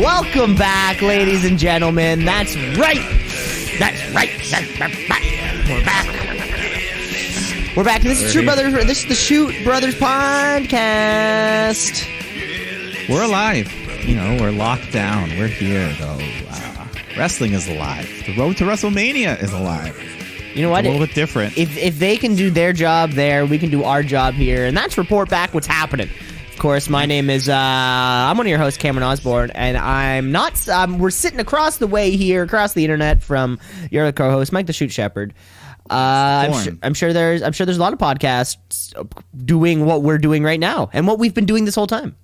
Welcome back, ladies and gentlemen. That's right. We're back. We're back. This is True Brothers. This is the Shoot Brothers podcast. We're alive. You know, we're locked down. We're here, though. Wrestling is alive. The road to WrestleMania is alive. You know what? It's a little bit different. If they can do their job there, we can do our job here, and that's report back what's happening. Of course, my name is I'm one of your hosts, Cameron Osborne, and I'm not. We're sitting across the way here, across the internet from your other co-host, Mike the Shoot Shepherd. I'm sure there's a lot of podcasts doing what we're doing right now and what we've been doing this whole time.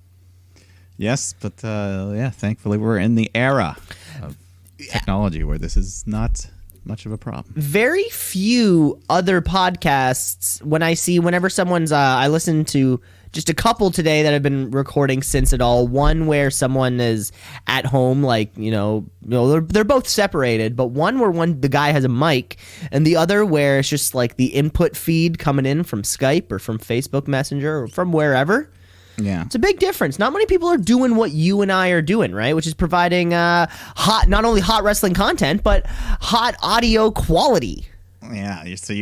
Yes, but thankfully we're in the era of technology where this is not much of a problem. Very few other podcasts whenever someone's I listen to just a couple today that have been recording since it all. One where someone is at home, like, they're both separated, but one where the guy has a mic, and the other where it's just like the input feed coming in from Skype or from Facebook Messenger or from wherever. Yeah. It's a big difference. Not many people are doing what you and I are doing, right? Which is providing not only hot wrestling content, but hot audio quality. Yeah, so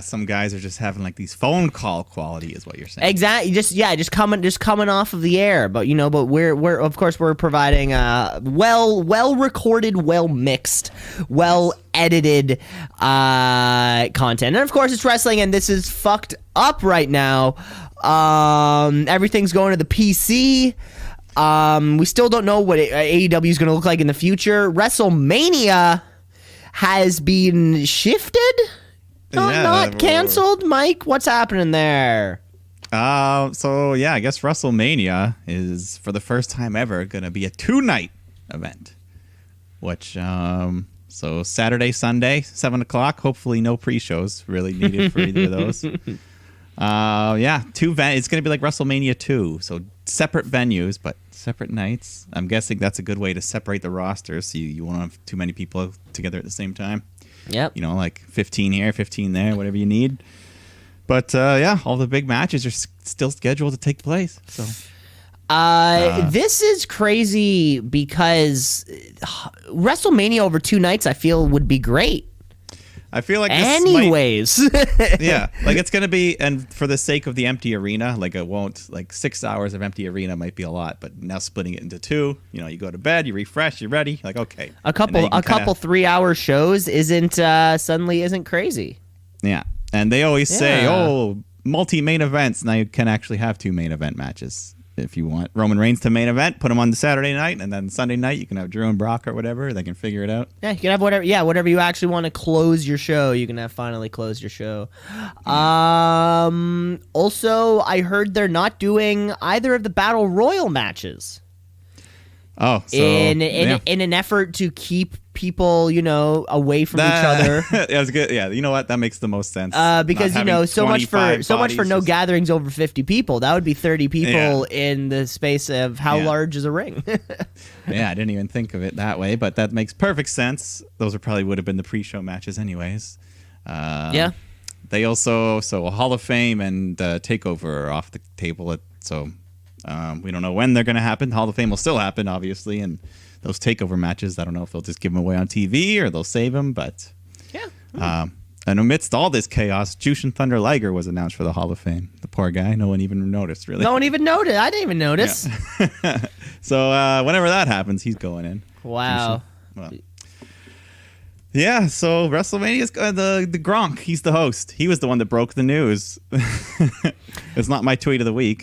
some guys are just having like these phone call quality is what you're saying. Exactly. Just coming off of the air, but we're of course we're providing well recorded, well mixed, well edited content. And of course it's wrestling, and this is fucked up right now. Everything's going to the PC. We still don't know what AEW is going to look like in the future. WrestleMania has been shifted, not canceled. Mike, what's happening there? I guess WrestleMania is for the first time ever going to be a 2-night event, which so Saturday, Sunday, 7:00. Hopefully, no pre-shows really needed for either of those. It's going to be like WrestleMania 2, so separate venues but separate nights. I'm guessing that's a good way to separate the rosters, so you won't have too many people together at the same time. Yep. Like 15 here, 15 there, whatever you need. But all the big matches are still scheduled to take place. So this is crazy because WrestleMania over 2 nights I feel would be great. I feel like anyways. It's going to be, and for the sake of the empty arena, it won't, 6 hours of empty arena might be a lot, but now splitting it into 2, you go to bed, you refresh, you're ready, okay. A couple 3-hour shows isn't crazy. Yeah. And they always say, multi-main events. Now you can actually have 2 main event matches. If you want Roman Reigns to main event, put him on the Saturday night, and then Sunday night you can have Drew and Brock or whatever. They can figure it out. Yeah, you can have whatever. Yeah, whatever you actually want to close your show, you can have finally closed your show. Also, I heard they're not doing either of the Battle Royal matches. Oh, so, in an effort to keep people, away from each other. That's good. Yeah, you know what? That makes the most sense. Because so much for no gatherings over 50 people. That would be 30 people in the space of how large is a ring? Yeah, I didn't even think of it that way, but that makes perfect sense. Those would have been the pre-show matches, anyways. Yeah. They also Hall of Fame and Takeover are off the table. We don't know when they're going to happen. Hall of Fame will still happen, obviously, and those takeover matches, I don't know if they'll just give them away on TV or they'll save them, but and amidst all this chaos, Jushin Thunder Liger was announced for the Hall of Fame. The poor guy, no one even noticed, really. No one even noticed. I didn't even notice. Yeah. So whenever that happens, he's going in. Wow. Yeah, so WrestleMania's the Gronk. He's the host. He was the one that broke the news. It's not my tweet of the week.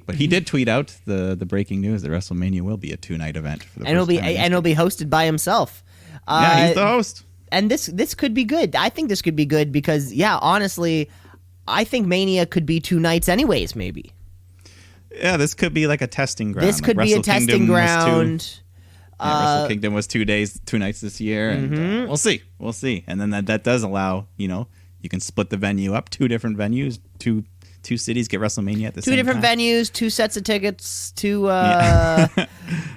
But he did tweet out the breaking news that WrestleMania will be a 2-night event for the first time. And it'll be hosted by himself. He's the host. And this could be good. I think this could be good because, honestly, I think Mania could be 2 nights anyways, maybe. Yeah, this could be like a testing ground. This could be a testing ground. Wrestle Kingdom was 2 nights this year, and we'll see. And then that does allow, you can split the venue up, 2 different venues, two cities get WrestleMania at the same time. 2 different venues, 2 sets of tickets, 2.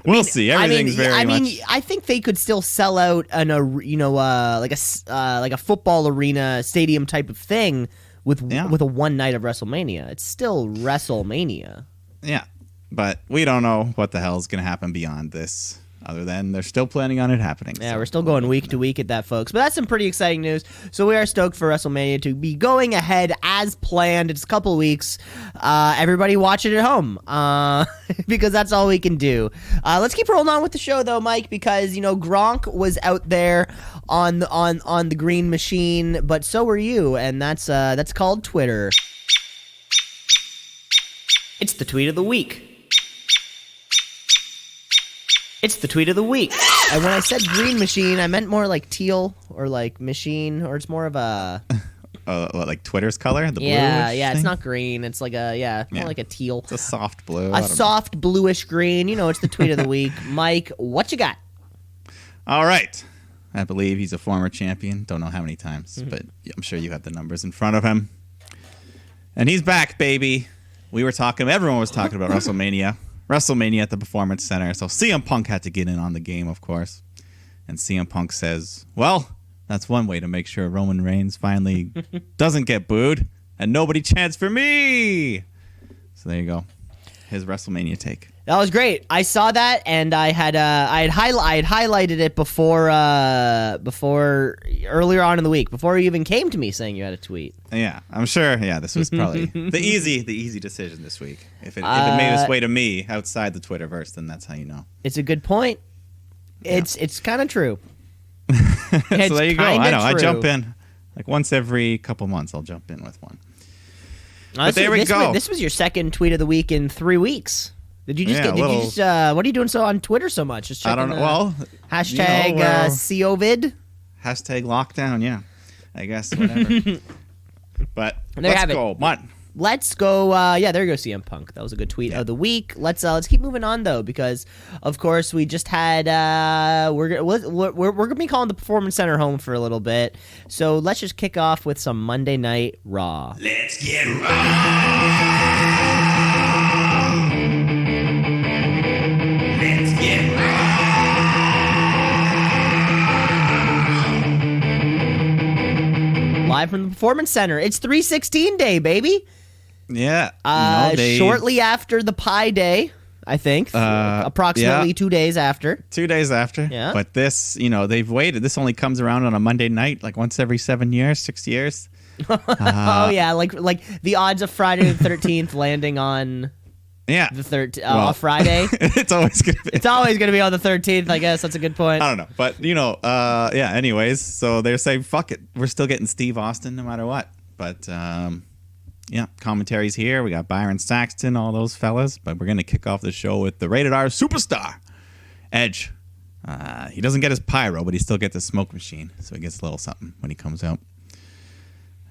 We'll see. Everything's very much. I think they could still sell out like a football arena stadium type of thing with a 1 night of WrestleMania. It's still WrestleMania. Yeah. But we don't know what the hell is going to happen beyond this, other than they're still planning on it happening. Yeah, so we're still going week to week at that, folks. But that's some pretty exciting news. So we are stoked for WrestleMania to be going ahead as planned. It's a couple weeks. Everybody watch it at home because that's all we can do. Let's keep rolling on with the show, though, Mike, because, Gronk was out there on the green machine, but so were you, and that's called Twitter. It's the tweet of the week. It's the tweet of the week. And when I said green machine, I meant more like teal or like machine, or it's more of a... like Twitter's color? The yeah, bluish it's thing? not green. It's like more like a teal. It's a soft blue. A soft bluish green. It's the tweet of the week. Mike, what you got? All right. I believe he's a former champion. Don't know how many times, but I'm sure you have the numbers in front of him. And he's back, baby. Everyone was talking about WrestleMania. WrestleMania at the Performance Center. So CM Punk had to get in on the game, of course. And CM Punk says, well, that's one way to make sure Roman Reigns finally doesn't get booed and nobody chants for me. So there you go. His WrestleMania take. That was great. I saw that, and I had highlighted it before earlier on in the week, before you even came to me saying you had a tweet. Yeah, I'm sure. Yeah, this was probably the easy decision this week. If it made its way to me outside the Twitterverse, then that's how you know. It's a good point. Yeah. It's kind of true. So there you go. I know. True. I jump in like once every couple months. I'll jump in with one. But there we go. This was your second tweet of the week in 3 weeks. Did you just what are you doing on Twitter so much? Just I don't know. Well, hashtag COVID. Hashtag lockdown. Yeah, I guess whatever. But let's go. Let's go. There goes CM Punk. That was a good tweet of the week. Let's keep moving on though, because of course we just had we're gonna be calling the Performance Center home for a little bit. So let's just kick off with some Monday Night Raw. Let's get raw. Let's get raw. Live from the Performance Center. It's 3/16 day, baby. Yeah. Shortly after the Pi Day, I think. Approximately 2 days after. 2 days after. Yeah. But this, they've waited. This only comes around on a Monday night, like once every 7 years, 6 years. Oh yeah, like the odds of Friday the 13th landing on the 13th Friday. It's always gonna be. It's always gonna be on the 13th. I guess that's a good point. I don't know, but Anyways, so they're saying, "Fuck it, we're still getting Steve Austin no matter what." But commentary's here. We got Byron Saxton, all those fellas. But we're gonna kick off the show with the Rated R superstar, Edge. He doesn't get his pyro, but he still gets a smoke machine, so he gets a little something when he comes out.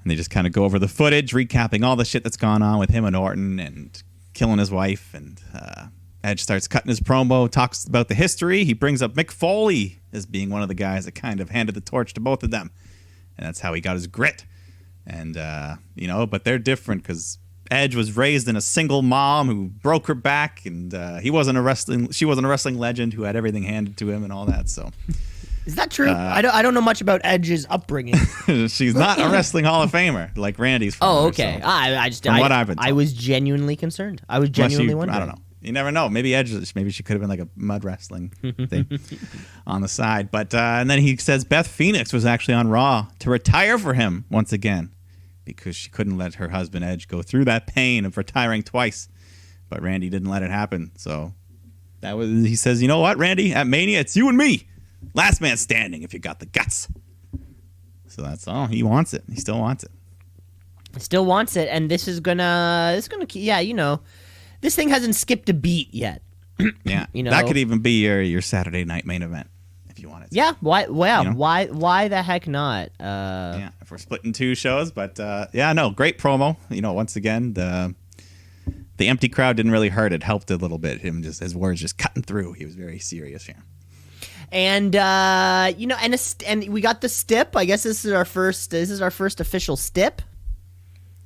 And they just kind of go over the footage, recapping all the shit that's gone on with him and Orton and killing his wife. And Edge starts cutting his promo, talks about the history. He brings up Mick Foley as being one of the guys that kind of handed the torch to both of them. And that's how he got his grit. And, but they're different because Edge was raised in a single mom who broke her back. And she wasn't a wrestling legend who had everything handed to him and all that. So... Is that true? I don't know much about Edge's upbringing. She's not a wrestling Hall of Famer like Randy's. Oh, okay. So, I was genuinely concerned. I was genuinely wondering. I don't know. You never know. Maybe she could have been like a mud wrestling thing on the side. But and then he says Beth Phoenix was actually on Raw to retire for him once again because she couldn't let her husband Edge go through that pain of retiring twice. But Randy didn't let it happen. So he says, you know what, Randy? At Mania, it's you and me. Last man standing if you got the guts. So that's all. He wants it. He still wants it. Still wants it, and this is gonna this thing hasn't skipped a beat yet. Yeah. That could even be your Saturday night main event if you wanted to. Yeah, why the heck not? If we're splitting two shows, but great promo. Once again, the empty crowd didn't really hurt. It helped a little bit. His words just cutting through. He was very serious here. And and we got the stip. I guess this is our first official stip.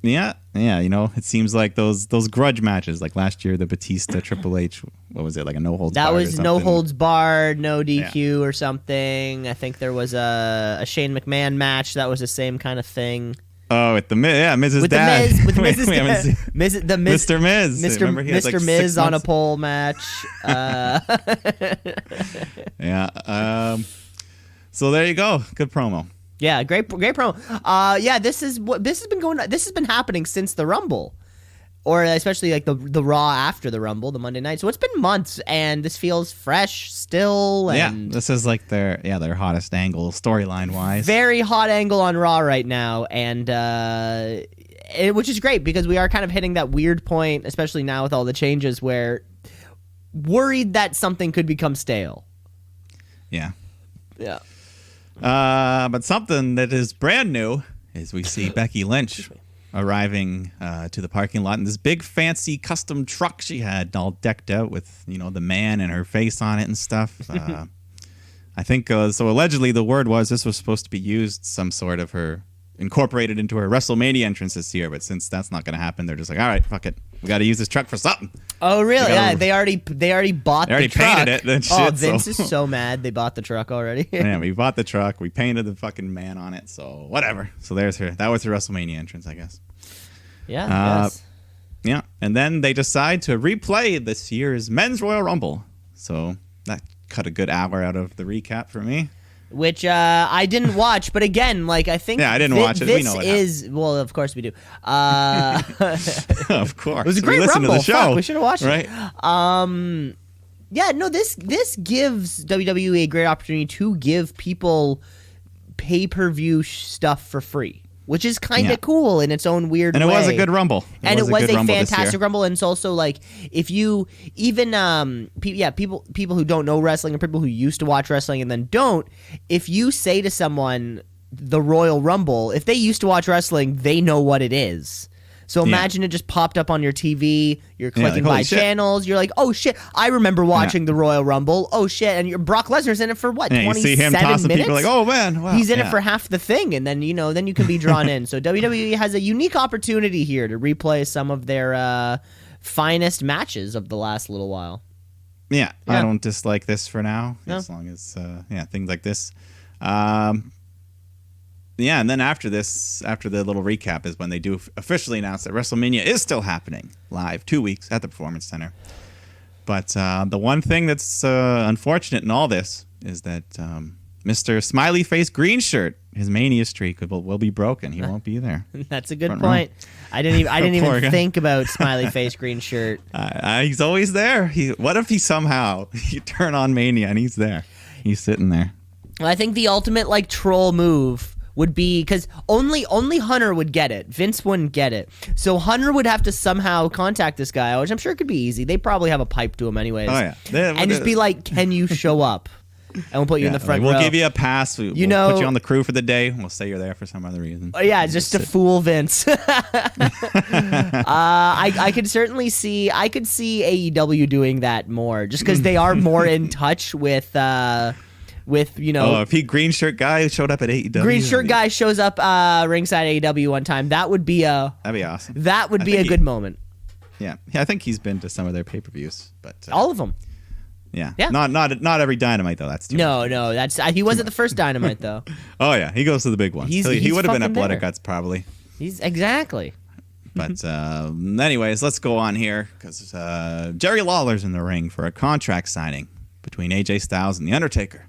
Yeah. It seems like those grudge matches, like last year, the Batista Triple H. What was it, like a no holds? That barred was no holds barred, no DQ or something. I think there was a Shane McMahon match that was the same kind of thing. Oh, with the Miz, yeah, Miz's with dad. the Miz, with We Miz's haven't dad. seen- Mr. Miz, Mr. Miz. Mr. Remember he had, like, Mr. 6 Miz on a months? pole match. Yeah. So there you go. Good promo. Yeah, great promo. Yeah, this has been happening since the Rumble, or especially like the Raw after the Rumble, the Monday night. So it's been months, and this feels fresh still. And Yeah, this is like their hottest angle storyline wise. very hot angle on Raw right now, and which is great because we are kind of hitting that weird point, especially now with all the changes, where worried that something could become stale. Yeah. Yeah. But something that is brand new is we see Becky Lynch arriving to the parking lot in this big fancy custom truck she had all decked out with, the man and her face on it and stuff. I think, so allegedly the word was this was supposed to be used some sort of her incorporated into her WrestleMania entrance this year, but since that's not going to happen, they're just like, all right, fuck it. We got to use this truck for something. Oh, really? gotta- Yeah, they already bought They already the truck. painted it and Oh, shit, Vince so- is so mad they bought the truck already. Yeah, we bought the truck. We painted the fucking man on it. So whatever. So there's her. That was her WrestleMania entrance, I guess. Yeah, yes. Yeah. And then they decide to replay this year's Men's Royal Rumble. So that cut a good hour out of the recap for me. Which I didn't watch, but again, like I think Yeah, I didn't watch it. We This know what is well, of course we do. Of course. It was a We great listened Rumble. to the show. Fuck, we should have watched right? it. Yeah, no, this gives WWE a great opportunity to give people pay-per-view stuff for free, which is kind of Yeah. cool in its own weird And it way. was a good Rumble. And it was good a Rumble this fantastic year. Rumble, and it's also like if you even people who don't know wrestling and people who used to watch wrestling and then don't, if you say to someone the Royal Rumble, if they used to watch wrestling, they know what it is. So imagine it just popped up on your TV. You're clicking holy by shit. channels. You're like, oh shit, I remember watching the Royal Rumble. Oh shit, and Brock Lesnar's in it for what? Yeah, you 27 see him tossing minutes. people like, oh man, wow. He's in it Yeah. for half the thing, and then then you can be drawn in. So WWE has a unique opportunity here to replay some of their finest matches of the last little while. Yeah, Yeah. I don't dislike this for now, No. as long as things like this. Yeah, and then after this, after the little recap, is when they do officially announce that WrestleMania is still happening live, 2 weeks at the Performance Center. But the one thing that's unfortunate in all this is that Mr. Smiley Face Green Shirt, his Mania streak will be broken. He won't be there. That's a good Front row. point. I didn't Poor even guy. think about Smiley Face Green Shirt. He's always there. What if he somehow you turn on Mania and he's there? He's sitting there. I think the ultimate like troll move would be because only Hunter would get it. Vince wouldn't get it. So Hunter would have to somehow contact this guy, which I'm sure could be easy. They probably have a pipe to him anyways. Oh, yeah. And just be like, "Can you show up?" And we'll put you in the front we'll row. give you a pass. We'll know- put you on the crew for the day. We'll say you're there for some other reason. Oh, yeah, just to fool Vince. I could certainly see AEW doing that more, just because they are more in touch with if he green shirt guy showed up at AEW, green shirt guy shows up ringside AEW one time. That would be that'd be awesome. that would I be a think good moment. Yeah, I think he's been to some of their pay-per-views, but All of them. yeah, Yeah. not every Dynamite though. That's too much. No, that's he wasn't the first Dynamite though. Oh yeah, he goes to the big ones. He's he would have been fucking at Blood there. and Guts probably. He's exactly. But anyways, let's go on here because Jerry Lawler's in the ring for a contract signing between AJ Styles and The Undertaker.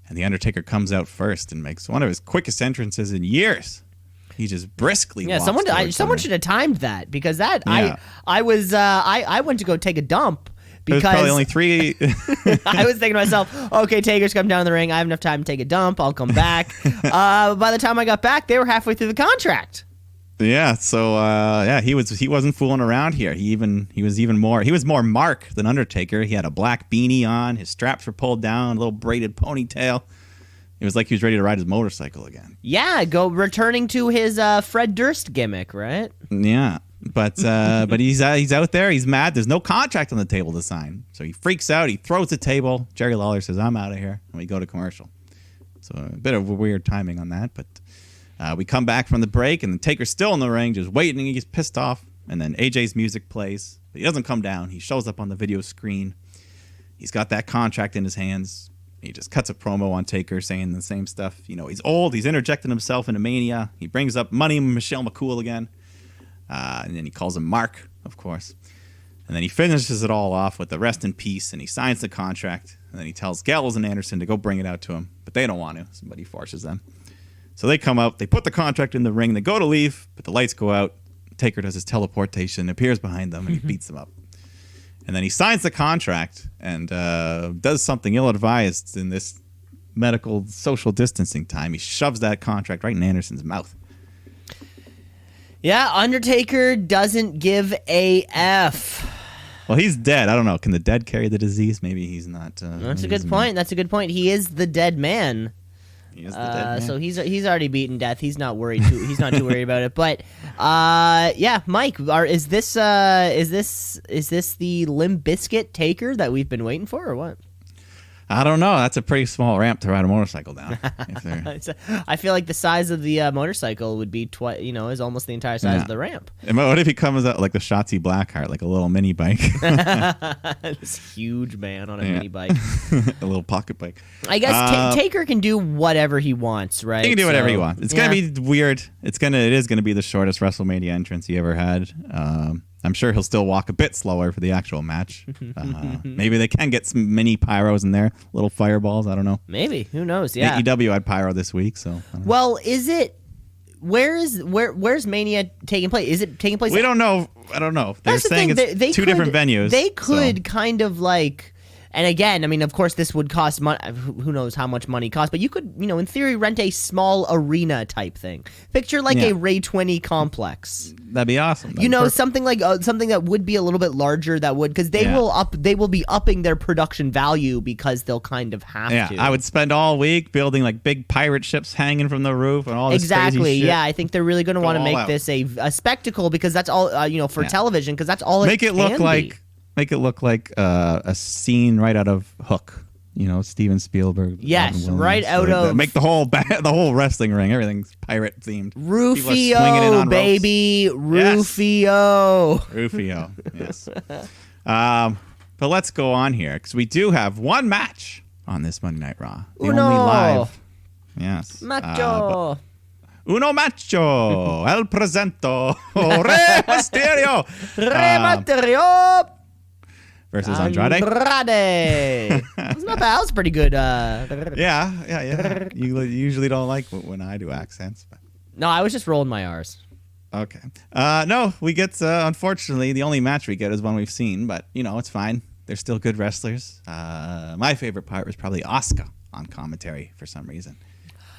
And The Undertaker comes out first and makes one of his quickest entrances in years. He just briskly Yeah, walks someone towards Hunter. should have timed that because that Yeah. I went to go take a dump There's because probably only 3. I was thinking to myself, okay, Taker's come down the ring. I have enough time to take a dump. I'll come back. By the time I got back, they were halfway through the contract. Yeah, so he wasn't fooling around here. He was more Mark than Undertaker. He had a black beanie on, his straps were pulled down, a little braided ponytail. It was like he was ready to ride his motorcycle again. Yeah, returning to his Fred Durst gimmick, right? Yeah, but he's out there. He's mad. There's no contract on the table to sign, so he freaks out. He throws the table. Jerry Lawler says, "I'm out of here," and we go to commercial. So a bit of weird timing on that, but we come back from the break, and the Taker's still in the ring, just waiting. He gets pissed off, and then AJ's music plays. But he doesn't come down. He shows up on the video screen. He's got that contract in his hands. He just cuts a promo on Taker saying the same stuff. He's old. He's interjecting himself into Mania. He brings up Money Michelle McCool again. And then he calls him Mark, of course. And then he finishes it all off with the rest in peace, and he signs the contract. And then he tells Gallows and Anderson to go bring it out to him. But they don't want to. Somebody forces them. So they come out. They put the contract in the ring. They go to leave, but the lights go out. Taker does his teleportation, appears behind them, and he beats them up. And then he signs the contract and does something ill-advised in this medical social distancing time. He shoves that contract right in Anderson's mouth. Yeah, Undertaker doesn't give a F. Well, he's dead. I don't know. Can the dead carry the disease? Maybe he's not. That's a good point. That's a good point. He is the dead man. He is the dead man. So he's already beaten death. He's not worried. He's not too worried about it. But yeah, Mike, is this the Limp Bizkit Taker that we've been waiting for, or what? I don't know. That's a pretty small ramp to ride a motorcycle down. I feel like the size of the motorcycle would be is almost the entire size of the ramp. And what if he comes out like the Shotzi Blackheart, like a little mini bike? This huge man on a mini bike. A little pocket bike. I guess Taker can do whatever he wants, right? He can do whatever he wants. It's gonna be weird. It is gonna be the shortest WrestleMania entrance he ever had. I'm sure he'll still walk a bit slower for the actual match. Maybe they can get some mini pyros in there, little fireballs. I don't know. Maybe. Who knows? Yeah. AEW had pyro this week, so. Well, is it? Where's Mania taking place? Is it taking place? We don't know. I don't know. They're saying it's two different venues. They could kind of like. And again, I mean, of course, this would cost money. Who knows how much money it costs? But you could, in theory, rent a small arena type thing. Picture like a Ray 20 complex. That'd be awesome. Something like something that would be a little bit larger. That would because they will be upping their production value because they'll kind of have to. I would spend all week building like big pirate ships hanging from the roof and all this crazy shit. Yeah, I think they're really going to want to make this a spectacle because that's all for television because that's all Make it look like a scene right out of Hook. Steven Spielberg. Yes, right out of. Make the whole wrestling ring. Everything's pirate themed. Rufio, baby, Rufio. Rufio. Yes. But let's go on here because we do have one match on this Monday Night Raw. The only live. Yes. Macho. Uno macho, el presento, Rey Mysterio. Rey Mysterio. Versus Andrade. It's not bad. That was pretty good. Yeah. You usually don't like when I do accents. But. No, I was just rolling my R's. Okay. No, we get, unfortunately, the only match we get is one we've seen, but, it's fine. They're still good wrestlers. My favorite part was probably Asuka on commentary for some reason.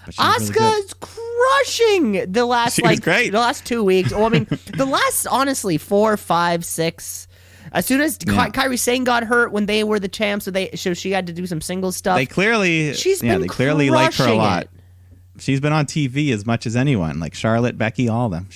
Asuka's crushing the last great. The last 2 weeks. Well, I mean, the last honestly 4, 5, 6. As soon as Kairi Sane got hurt when they were the champs, so she had to do some singles stuff. They clearly like her a lot. It. She's been on TV as much as anyone, like Charlotte, Becky, all of them.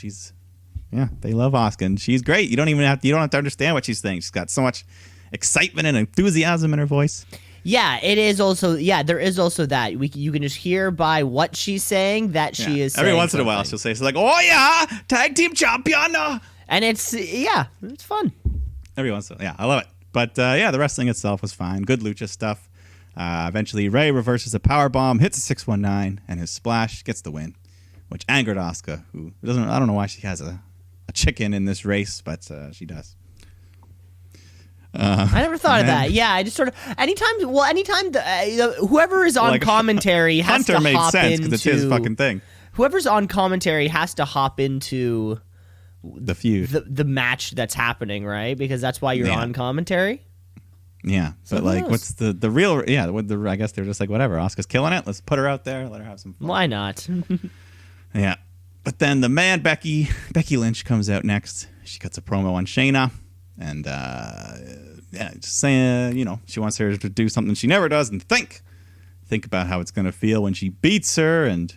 They love Asuka, and she's great. You don't have to understand what she's saying. She's got so much excitement and enthusiasm in her voice. Yeah, it is also. Yeah, there is also that you can just hear by what she's saying that she is. Every once in a while, she'll say, "So like, oh yeah, tag team champion," and it's fun. Every once in a while, I love it. But the wrestling itself was fine. Good lucha stuff. Eventually, Ray reverses a powerbomb, hits a 619, and his splash gets the win, which angered Asuka, who doesn't. I don't know why she has a chicken in this race, but she does. I never thought of that. Yeah, I just sort of anytime whoever is on commentary has Hunter to made hop sense into because it's his fucking thing. Whoever's on commentary has to hop into the feud, the match that's happening, right? Because that's why you're on commentary. Yeah, so but like, what's the real? Yeah, I guess they're just like, whatever. Asuka's killing it. Let's put her out there. Let her have some fun. Why not? Yeah, but then the man Becky Lynch comes out next. She cuts a promo on Shayna, and just saying, she wants her to do something she never does and think about how it's gonna feel when she beats her, and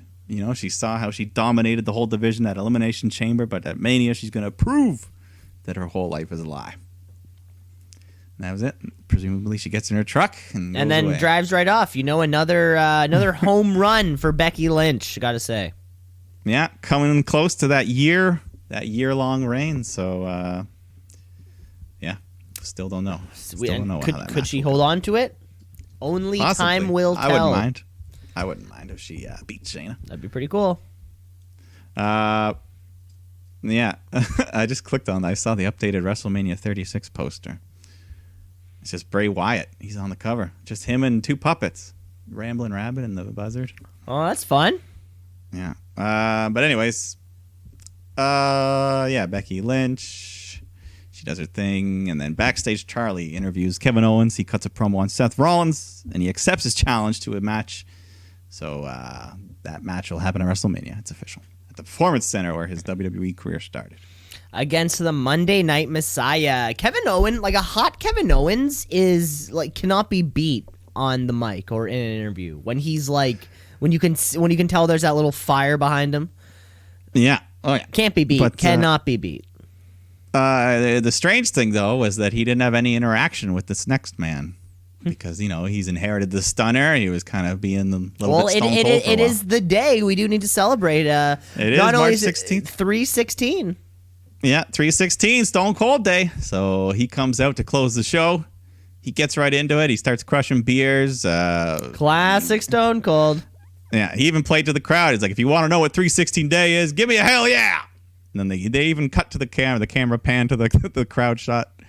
she saw how she dominated the whole division at Elimination Chamber, but at Mania she's gonna prove that her whole life is a lie. And that was it. Presumably, she gets in her truck and then away. Drives right off. Another home run for Becky Lynch. Gotta say. Yeah, coming close to that year-long reign. So, still don't know. Could she hold on to it? Only Possibly. time will tell. I wouldn't mind if she beat Shayna. That'd be pretty cool. Yeah, I just clicked on that. I saw the updated WrestleMania 36 poster. It's just Bray Wyatt. He's on the cover. Just him and two puppets, Ramblin' Rabbit and the Buzzard. Oh, that's fun. Yeah. But anyways, yeah, Becky Lynch. She does her thing, and then backstage, Charlie interviews Kevin Owens. He cuts a promo on Seth Rollins, and he accepts his challenge to a match. So that match will happen at WrestleMania. It's official. The Performance Center where his WWE career started. Against the Monday Night Messiah. Kevin Owens, like a hot Kevin Owens is like cannot be beat on the mic or in an interview. When he's like when you can tell there's that little fire behind him. Yeah. Oh yeah. Can't be beat. But, cannot be beat. The strange thing though was that he didn't have any interaction with this next man. Because, he's inherited the stunner. He was kind of being a little bit stone cold it is the day we do need to celebrate. It is March 16th. 3/16. Yeah, 3/16, Stone Cold Day. So he comes out to close the show. He gets right into it. He starts crushing beers. Classic Stone Cold. Yeah, he even played to the crowd. He's like, if you want to know what 3/16 Day is, give me a hell yeah. And then they even cut to the camera. The camera panned to the crowd shot.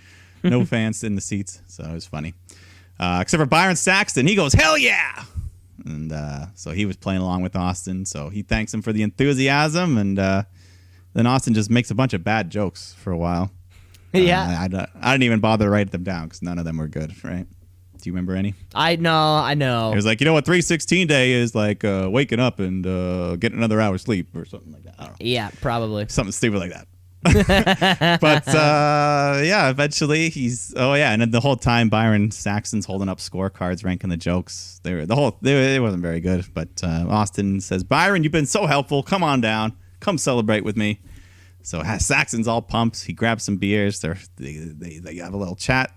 No fans in the seats. So it was funny. Except for Byron Saxton, he goes, hell yeah! And so he was playing along with Austin, so he thanks him for the enthusiasm, and then Austin just makes a bunch of bad jokes for a while. Yeah. I didn't even bother to write them down, because none of them were good, right? Do you remember any? I know. It was like, what 3/16 Day is, like waking up and getting another hour's sleep, or something like that. I don't know. Yeah, probably. Something stupid like that. But yeah, eventually and then the whole time Byron Saxton's holding up scorecards, ranking the jokes. It wasn't very good. But Austin says, Byron, you've been so helpful. Come on down. Come celebrate with me. So Saxton's all pumped. He grabs some beers. They have a little chat.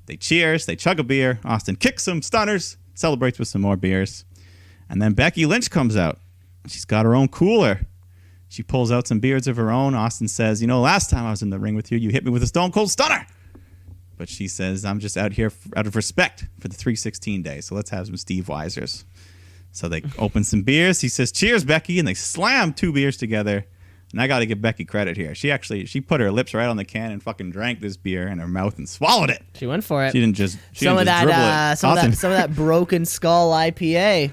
They cheers. They chug a beer. Austin kicks some stunners. Celebrates with some more beers. And then Becky Lynch comes out. She's got her own cooler. She pulls out some beers of her own. Austin says, last time I was in the ring with you hit me with a Stone Cold Stunner. But she says, I'm just out here out of respect for the 3/16 Day. So let's have some Steve Weisers. So they open some beers. He says, cheers, Becky. And they slam two beers together. And I got to give Becky credit here. She put her lips right on the can and fucking drank this beer in her mouth and swallowed it. She went for it. She didn't just some of that Broken Skull IPA.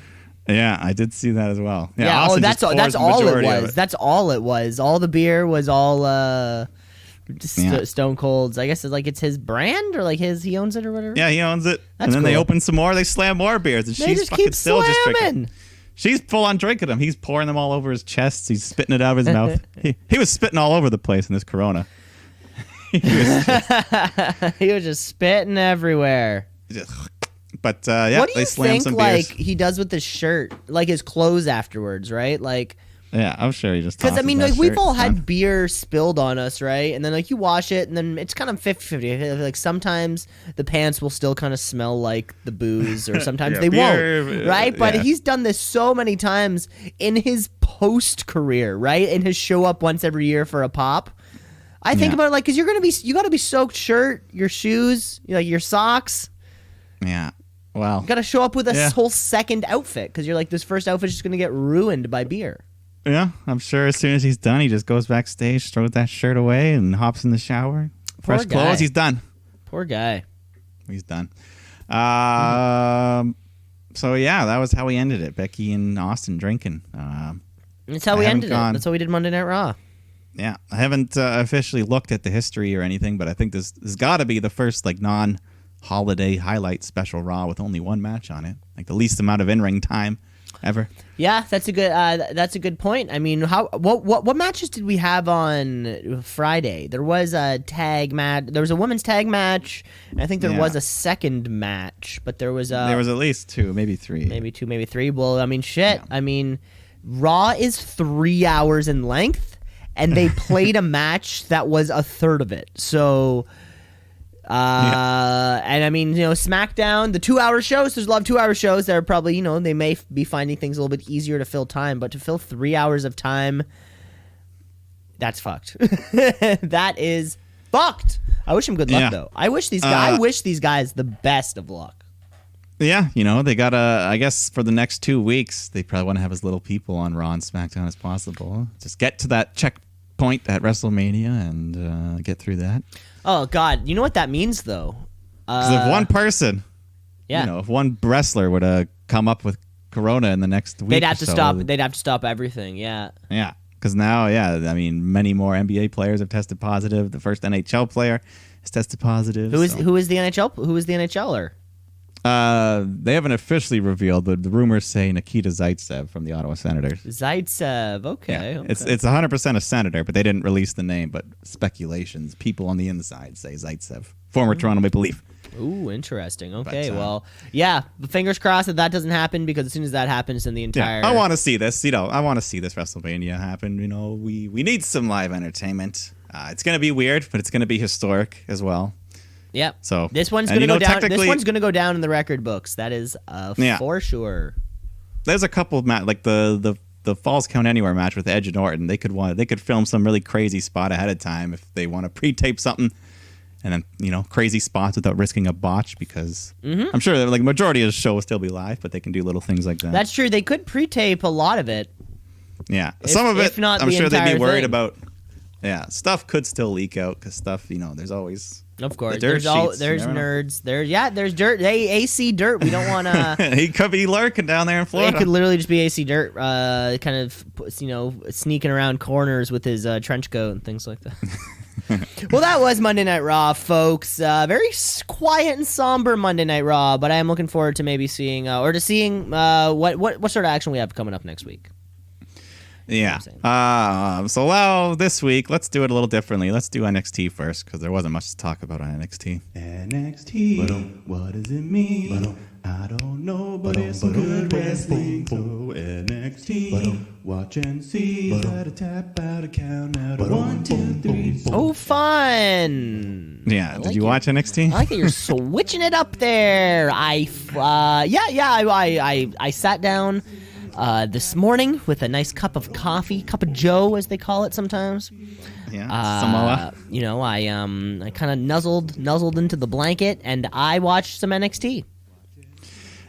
Yeah, I did see that as well. Yeah, that's all it was. That's all it was. All the beer was all Stone Cold's. I guess it's his brand or he owns it or whatever. Yeah, he owns it. That's then cool. They open some more. They slam more beers, and they she's just fucking keep still slamming. just drinking. She's full on drinking them. He's pouring them all over his chest. He's spitting it out of his mouth. He was spitting all over the place in this Corona. He was just spitting everywhere. But yeah, what do they you slam think some beers. he does with his shirt, his clothes afterwards, right? Yeah, I'm sure he just because we've all had beer beer spilled on us, right? And then you wash it, and then it's kind of 50-50. Sometimes the pants will still kind of smell like the booze, or sometimes they won't, right? But he's done this so many times in his post career, right? And his show up once every year for a pop. I think about it because you got to be soaked shirt, your shoes, your socks. Yeah. Well, you got to show up with a whole second outfit because you're this first outfit's just going to get ruined by beer. Yeah, I'm sure as soon as he's done, he just goes backstage, throws that shirt away, and hops in the shower. Fresh clothes, he's done. Poor guy. He's done. So, yeah, that was how we ended it. Becky and Austin drinking. That's how we ended it. That's how we did Monday Night Raw. Yeah, I haven't officially looked at the history or anything, but I think this has got to be the first, non-holiday highlight special Raw with only one match on it. The least amount of in-ring time ever. Yeah, that's a good point. I mean, what matches did we have on Friday? There was a tag match. There was a women's tag match. I think there was a second match, but there was at least two, maybe three. Maybe two, maybe three. Well, I mean, shit. Yeah. I mean, Raw is 3 hours in length, and they played a match that was a third of it. So. And I mean, SmackDown, the 2-hour shows, there's a lot of 2-hour shows that are probably, they may be finding things a little bit easier to fill time, but to fill 3 hours of time, that's fucked. That is fucked. I wish him good luck, though. I wish these guys the best of luck. Yeah, they got to, I guess for the next 2 weeks, they probably want to have as little people on Raw and SmackDown as possible. Just get to that checkpoint at WrestleMania and get through that. Oh, God. You know what that means, though? Because if one person, if one wrestler were to come up with Corona in the next week, they'd have to stop. They'd have to stop everything. Yeah. Yeah. Because now, many more NBA players have tested positive. The first NHL player has tested positive. Who is the NHL? Who is the NHLer? They haven't officially revealed, but the rumors say Nikita Zaitsev from the Ottawa Senators. Zaitsev, okay. Yeah. It's 100% a Senator, but they didn't release the name. But speculations, people on the inside say Zaitsev, former Toronto Maple Leaf. Ooh, interesting. Okay, fingers crossed that doesn't happen, because as soon as that happens, then the entire... Yeah, I want to see this. I want to see this WrestleMania happen. We need some live entertainment. It's going to be weird, but it's going to be historic as well. Yep. So this one's going to go down. This one's going to go down in the record books. That is for sure. There's a couple of like the Falls Count Anywhere match with Edge and Orton. They could film some really crazy spot ahead of time if they want to pre-tape something, and then crazy spots without risking a botch, because I'm sure that majority of the show will still be live, but they can do little things like that. That's true. They could pre-tape a lot of it. Yeah, some of it. If not I'm sure they'd be worried thing. about. Yeah, stuff could still leak out because stuff. There's always. Of course, there's nerds. There's dirt. AC dirt. We don't want to. He could be lurking down there in Florida. It could literally just be AC dirt, kind of, sneaking around corners with his trench coat and things like that. Well, that was Monday Night Raw, folks. Very quiet and somber Monday Night Raw, but I am looking forward to maybe seeing what sort of action we have coming up next week. Yeah. This week, let's do it a little differently. Let's do NXT first, because there wasn't much to talk about on NXT. NXT, what does it mean? I don't know, but it's some good wrestling. So NXT, watch and see. Gotta tap out a count out of 1, 2, 3. Oh, fun! Yeah, did you watch NXT? I like that you're switching it up there. I sat down this morning with a nice cup of coffee, cup of joe as they call it sometimes. Yeah, Samoa. I kind of nuzzled into the blanket and I watched some NXT.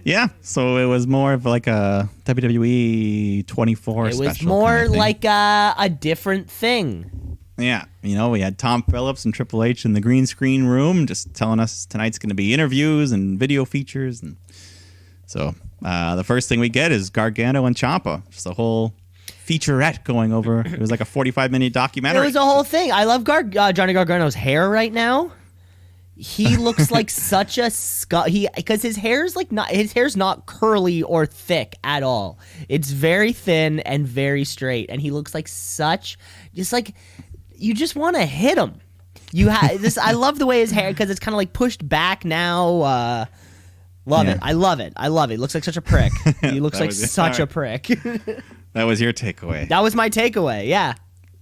Yeah, so it was more of like a WWE 24 special. It was more kind of thing. like a different thing. Yeah, we had Tom Phillips and Triple H in the green screen room just telling us tonight's going to be interviews and video features. And so the first thing we get is Gargano and Ciampa. Just a whole featurette going over. It was like a 45-minute documentary. It was a whole thing. I love Johnny Gargano's hair right now. He looks like such a because his hair's not curly or thick at all. It's very thin and very straight, and he looks like you just want to hit him. You have this. I love the way his hair, because it's kind of like pushed back now. Love it. I love it. He looks like such a prick. He looks like such a prick. That was your takeaway. That was my takeaway. Yeah.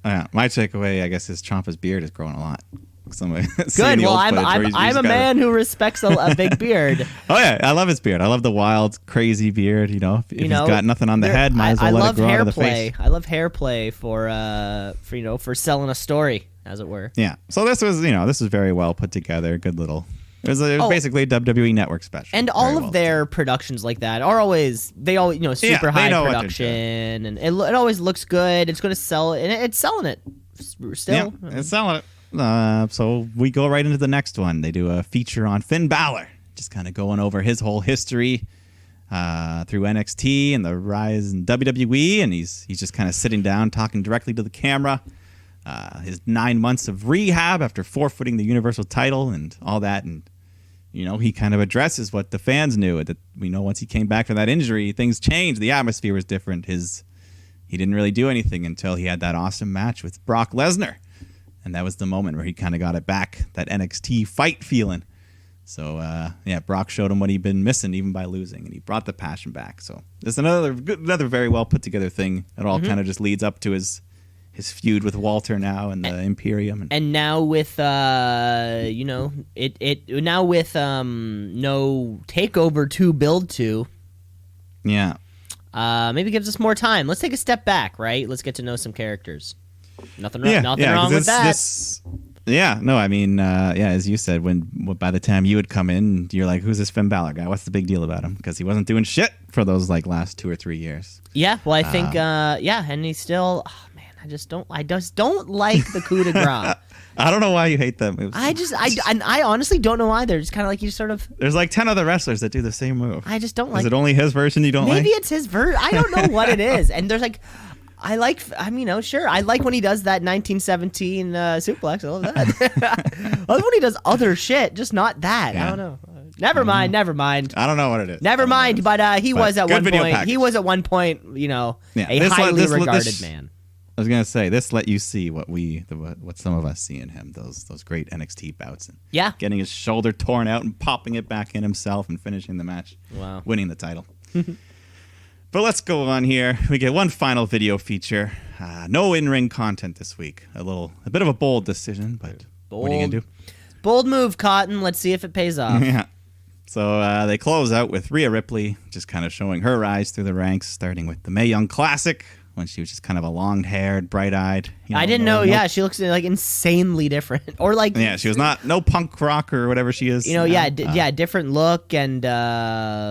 My takeaway, I guess, is Ciampa's beard has grown a lot. Good. Well, I'm a man who respects a big beard. Oh yeah, I love his beard. I love the wild, crazy beard. If he's got nothing on the head, might as well let it grow out of the face. I love hair play for selling a story, as it were. Yeah. So this was very well put together. Good little. It was basically a WWE Network special. And all of their productions like that are always super high production, and it always looks good. It's going to sell, and it's selling it still. Yeah, it's selling it. So we go right into the next one. They do a feature on Finn Balor, just kind of going over his whole history through NXT and the rise in WWE, and he's just kind of sitting down, talking directly to the camera. His 9 months of rehab after forfeiting the Universal title and all that, and he kind of addresses what the fans knew, that once he came back from that injury, things changed. The atmosphere was different. He didn't really do anything until he had that awesome match with Brock Lesnar. And that was the moment where he kind of got it back, that NXT fight feeling. So, Brock showed him what he'd been missing even by losing, and he brought the passion back. So there's another very well put together thing. It all kind of just leads up to his feud with Walter now and the Imperium. And now with, no TakeOver to build to. Yeah. Maybe gives us more time. Let's take a step back, right? Let's get to know some characters. Nothing wrong with that. Yeah, no, I mean, as you said, by the time you would come in, you're like, who's this Finn Balor guy? What's the big deal about him? Because he wasn't doing shit for those like last 2 or 3 years. Yeah, well, I think, and he's still, oh man, I just don't like the coup de grace. I don't know why you hate that move. I honestly don't know either. Just kind of like you sort of. There's like 10 other wrestlers that do the same move. I just don't like. Is it only his version you don't like? Maybe it's his version. I don't know what it is. And there's like. Sure. I like when he does that 1917 suplex. I love that. I love when he does other shit, just not that. Yeah. I don't know. Never mind. I don't know what it is. Never mind. But he was at one point. Package. He was at one point. A This highly regarded man. I was gonna say this let you see what some of us see in him. Those great NXT bouts. And Yeah. getting his shoulder torn out and popping it back in himself and finishing the match. Wow. Winning the title. But let's go on here. We get one final video feature. No in-ring content this week. A bit of a bold decision, but what are you gonna do? Bold move, Cotton. Let's see if it pays off. Yeah. So they close out with Rhea Ripley, just kind of showing her rise through the ranks, starting with the Mae Young Classic when she was just kind of a long-haired, bright-eyed. I didn't know. Yeah, she looks like insanely different, or like she was no punk rock or whatever she is. Different look and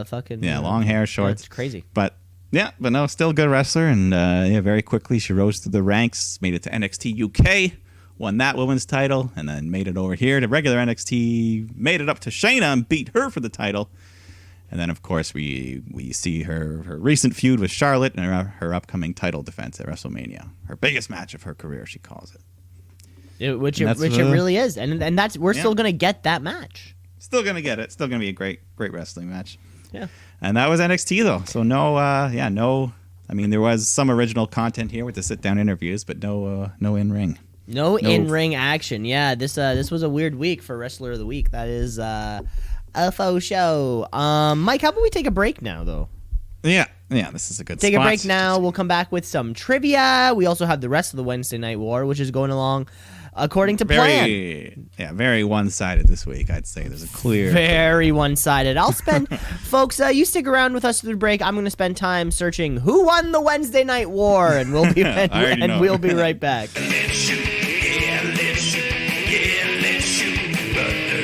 fucking long hair, shorts. It's crazy. But no, still a good wrestler, and very quickly she rose through the ranks, made it to NXT UK, won that women's title, and then made it over here to regular NXT, made it up to Shayna and beat her for the title. And then, of course, we see her recent feud with Charlotte and her upcoming title defense at WrestleMania. Her biggest match of her career, she calls it. Which it really is. And that's we're still going to get that match. Still going to get it. Still going to be a great wrestling match. Yeah. And that was NXT, though. So no. I mean, there was some original content here with the sit-down interviews, but no in-ring. No in-ring action. Yeah, this was a weird week for Wrestler of the Week. That is a faux show. Mike, how about we take a break now, though? Yeah, this is a good Take spot. a break now. We'll come back with some trivia. We also have the rest of the Wednesday Night War, which is going along according to plan. Very one-sided this week, I'd say. There's a clear... Very one-sided. I'll spend... Folks, you stick around with us through the break. I'm going to spend time searching who won the Wednesday Night War, and we'll be we'll be right back. Let's shoot, yeah, let's shoot, yeah, let's shoot, brother,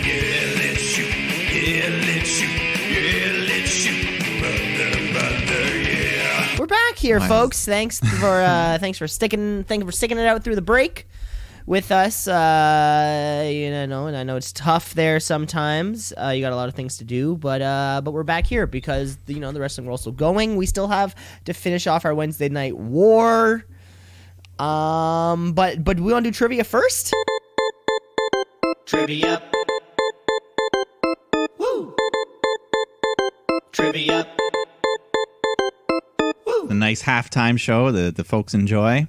yeah, let's shoot, yeah, let's shoot, yeah, let's shoot, brother, yeah. We're back here, folks. Thanks for sticking it out through the break with us. And I know it's tough there sometimes. You got a lot of things to do, but we're back here because the wrestling world's still going. We still have to finish off our Wednesday Night War. But we want to do trivia first. Trivia. Woo. Trivia. A nice halftime show the folks enjoy.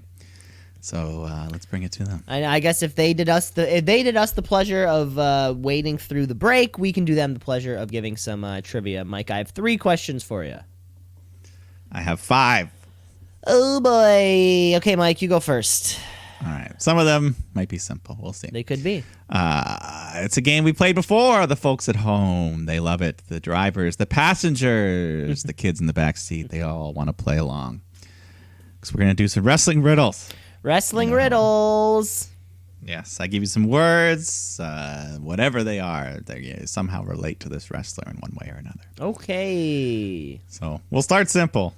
So let's bring it to them. I guess if they did us the pleasure of waiting through the break, we can do them the pleasure of giving some trivia. Mike, I have 3 questions for you. I have 5. Oh boy. Okay, Mike, you go first. All right. Some of them might be simple. We'll see. They could be. It's a game we played before. The folks at home, they love it. The drivers, the passengers, the kids in the back seat, they all want to play along. Because we're going to do some wrestling riddles. Wrestling riddles. Yes, I give you some words, whatever they are, they somehow relate to this wrestler in one way or another. Okay. So we'll start simple.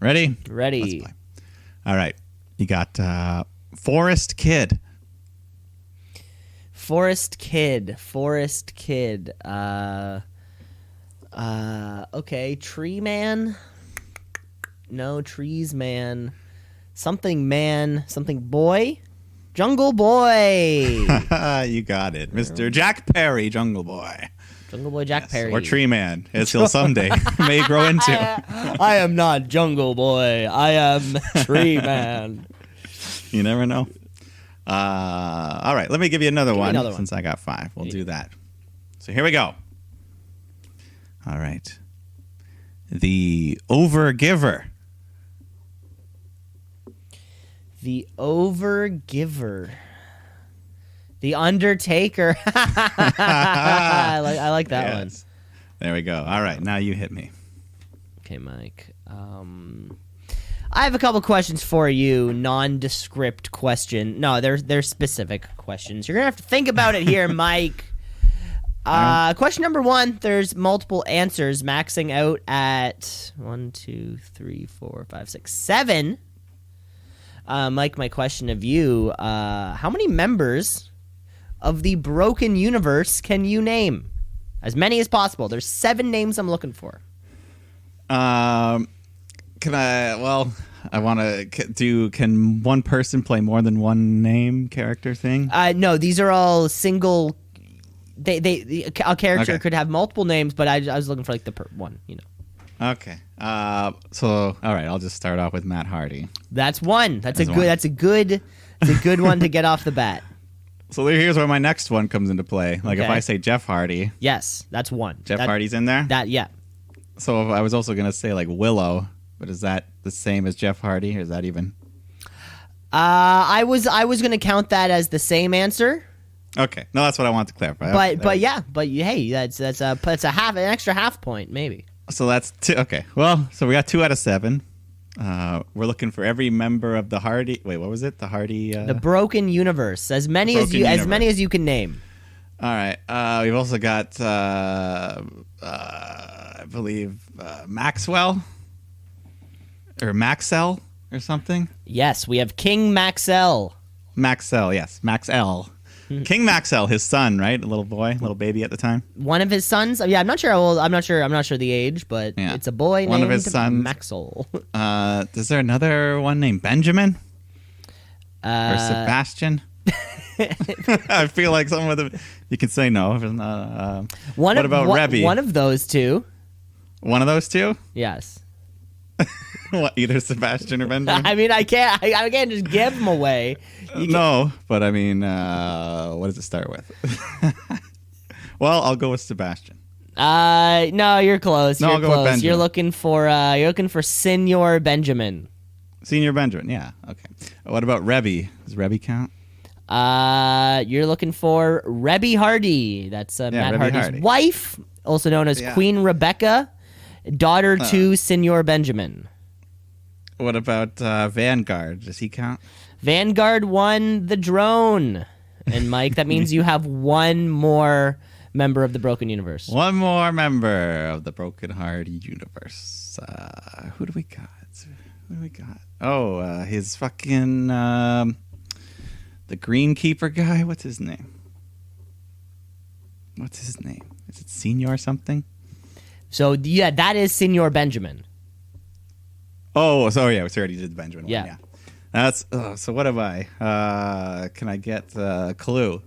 Ready? Ready. Let's play. All right. You got Forest Kid. Forest Kid. Okay. Tree Man. No, Trees Man. Something boy. Jungle Boy. You got it. Mr. Jack Perry, Jungle Boy. Jungle Boy Jack Perry. Or Tree Man, as he'll someday may grow into. I am not Jungle Boy. I am Tree Man. You never know. All right, let me give you another one. Since I got 5. We'll do that. So here we go. All right. The Overgiver. The Overgiver. The Undertaker. I like that one. There we go. All right, now you hit me. Okay, Mike. I have a couple questions for you, nondescript question. No, they're specific questions. You're going to have to think about it here, Mike. Question number 1, there's multiple answers, maxing out at 1, 2, 3, 4, 5, 6, 7. Mike, my question of you, how many members of the Broken Universe can you name? As many as possible. There's 7 names I'm looking for. Can I? Well, I want to do. Can one person play more than one name character thing? No, these are all single. A character could have multiple names, but I was looking for like the one. Okay. So all right, I'll just start off with Matt Hardy. That's one. That's a good one to get off the bat. So here's where my next one comes into play. Like if Okay. I say Jeff Hardy, Yes, that's one. Jeff Hardy's in there. Yeah. So I was also gonna say like Willow, but is that the same as Jeff Hardy, or is that even? I was gonna count that as the same answer. Okay, no, that's what I want to clarify. But hey, that's an extra half point maybe. So that's 2. Okay, well, so we got 2 out of 7. We're looking for every member of the Hardy. Wait, what was it? The Hardy. The Broken Universe, as many as you can name. All right. We've also got, I believe, Maxwell or Maxell or something. Yes, we have King Maxell. Maxell, yes, Maxell. King Maxell, his son, right? A little boy, little baby at the time. One of his sons. Yeah, I'm not sure how old. I'm not sure the age, but Yeah. it's a boy One named of his sons. Maxwell. Is there another one named Benjamin or Sebastian? I feel like some of them. You can say no. If it's not, what about Rebby? One of those two. One of those two? Yes. What, either Sebastian or Benjamin? I mean, I can't just give them away. No, but I mean, what does it start with? Well, I'll go with Sebastian. No, you're close. No, You're I'll go with close. Benjamin. You're looking for Senior Benjamin. Senior Benjamin, yeah. Okay. What about Rebby? Does Rebby count? You're looking for Rebby Hardy. That's Matt Rebby Hardy's Hardy. wife, also known as Yeah. Queen Rebecca, daughter to Senior Benjamin. What about Vanguard? Does he count? Vanguard won the drone. And Mike, that means you have one more member of the Broken Universe. One more member of the Broken Hardy universe. Who do we got? Oh, his fucking the Greenkeeper guy. What's his name? Is it Senior something? So yeah, that is Senior Benjamin. Oh, so yeah, we already did the Benjamin one. Yeah. Yeah. That's so. What have I? Can I get a clue?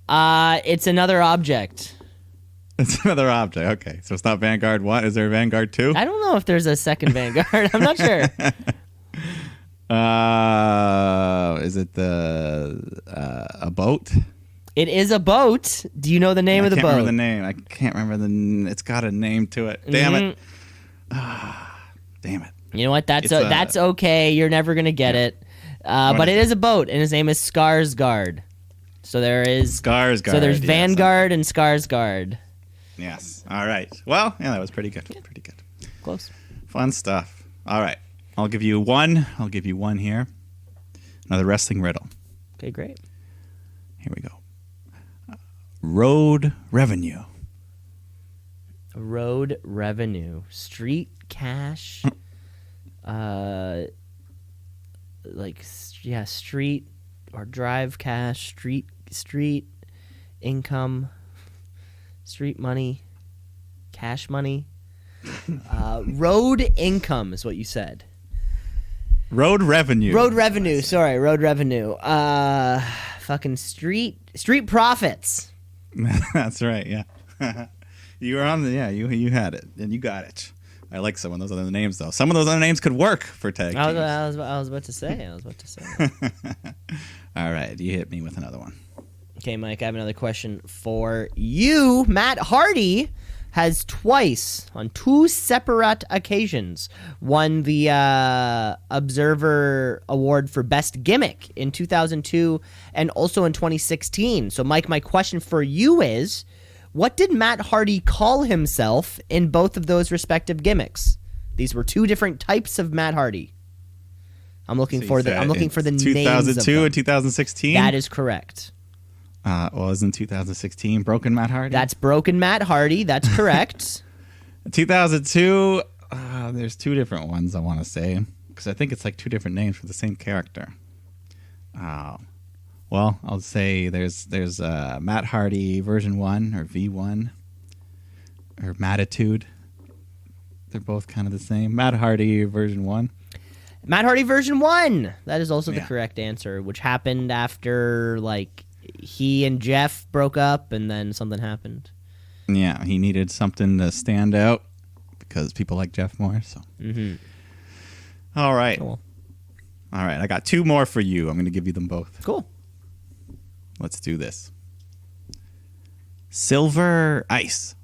It's another object. It's another object. Okay, so it's not Vanguard 1. Is there a Vanguard 2? I don't know if there's a second Vanguard. I'm not sure. Is it a boat? It is a boat. Do you know the name of the I boat? can't remember the name. I can't remember it's got a name to it. Damn it. Damn it. You know what? That's It's, that's okay. You're never gonna get it. But it is a boat, and his name is Skarsgård. So there is Skarsgård. So there's yes. Vanguard and Skarsgård. Yes. All right. Well, yeah, that was pretty good. Pretty good. Close. Fun stuff. All right. I'll give you one. I'll give you one here. Another wrestling riddle. Okay, great. Here we go. Road revenue. Road revenue, street cash, street or drive cash, street income, street money, cash money. Road income is what you said. Road revenue. Road revenue. Sorry, road revenue. Fucking street profits. That's right. Yeah. You were on the you had it and you got it. I like some of those other names though. Some of those other names could work for tag teams. I was about to say. All right, you hit me with another one. Okay, Mike, I have another question for you. Matt Hardy has twice, on 2 separate occasions, won the Observer Award for Best Gimmick in 2002 and also in 2016. So, Mike, my question for you is, what did Matt Hardy call himself in both of those respective gimmicks? These were two different types of Matt Hardy. I'm looking So for you the. said I'm looking for the names of 2002 them. and 2016. That is correct. Isn't 2016 Broken Matt Hardy? That's Broken Matt Hardy. That's correct. 2002. There's two different ones I want to say because I think it's like two different names for the same character. Well, I'll say there's Matt Hardy version 1 or V1 or Mattitude. They're both kind of the same. Matt Hardy version 1. Matt Hardy version 1. That is also the Yeah. correct answer, which happened after like he and Jeff broke up and then something happened. Yeah, he needed something to stand out because people like Jeff more. So. All right. Cool. All right. I got two more for you. I'm going to give you them both. Cool. Let's do this. Silver Ice.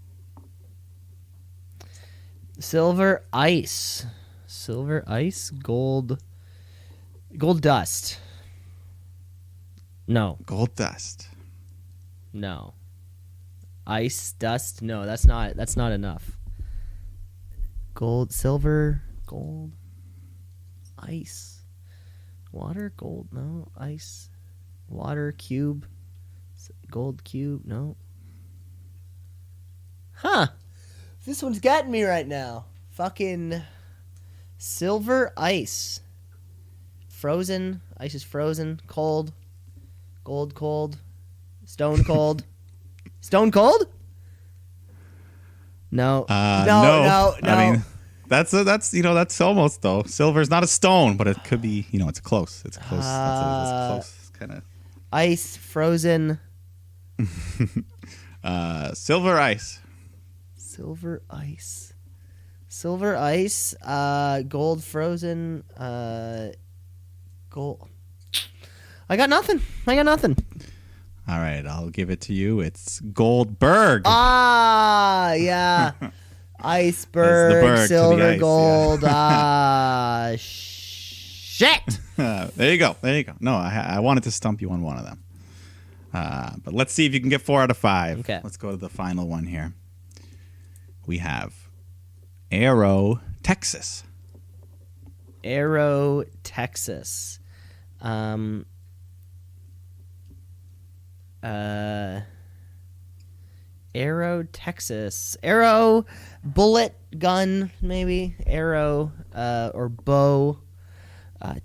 Silver Ice. Silver Ice? Gold Dust. No. Gold Dust. No. Ice Dust? No, that's not enough. Silver, gold, ice. Water, gold, no, ice. Water, cube. Gold cube, no. Huh. This one's getting me right now. Fucking silver ice. Frozen. Ice is frozen. Cold. Gold cold. Stone cold. Stone cold? No. No. I mean, that's almost though. Silver's not a stone, but it could be. It's close. It's close. That's close. Kind of. Ice frozen. Silver Ice. Silver ice. Silver ice. Gold frozen. Gold. I got nothing. All right, I'll give it to you. It's Goldberg. Ah, yeah. Iceberg, That's the berg to the silver, ice, gold. Shit. There you go. No, I wanted to stump you on one of them. But let's see if you can get 4 out of 5. Okay. Let's go to the final one here. We have Arrow, Texas. Arrow, Texas. Arrow, Texas. Arrow, bullet, gun, maybe. Arrow, or bow.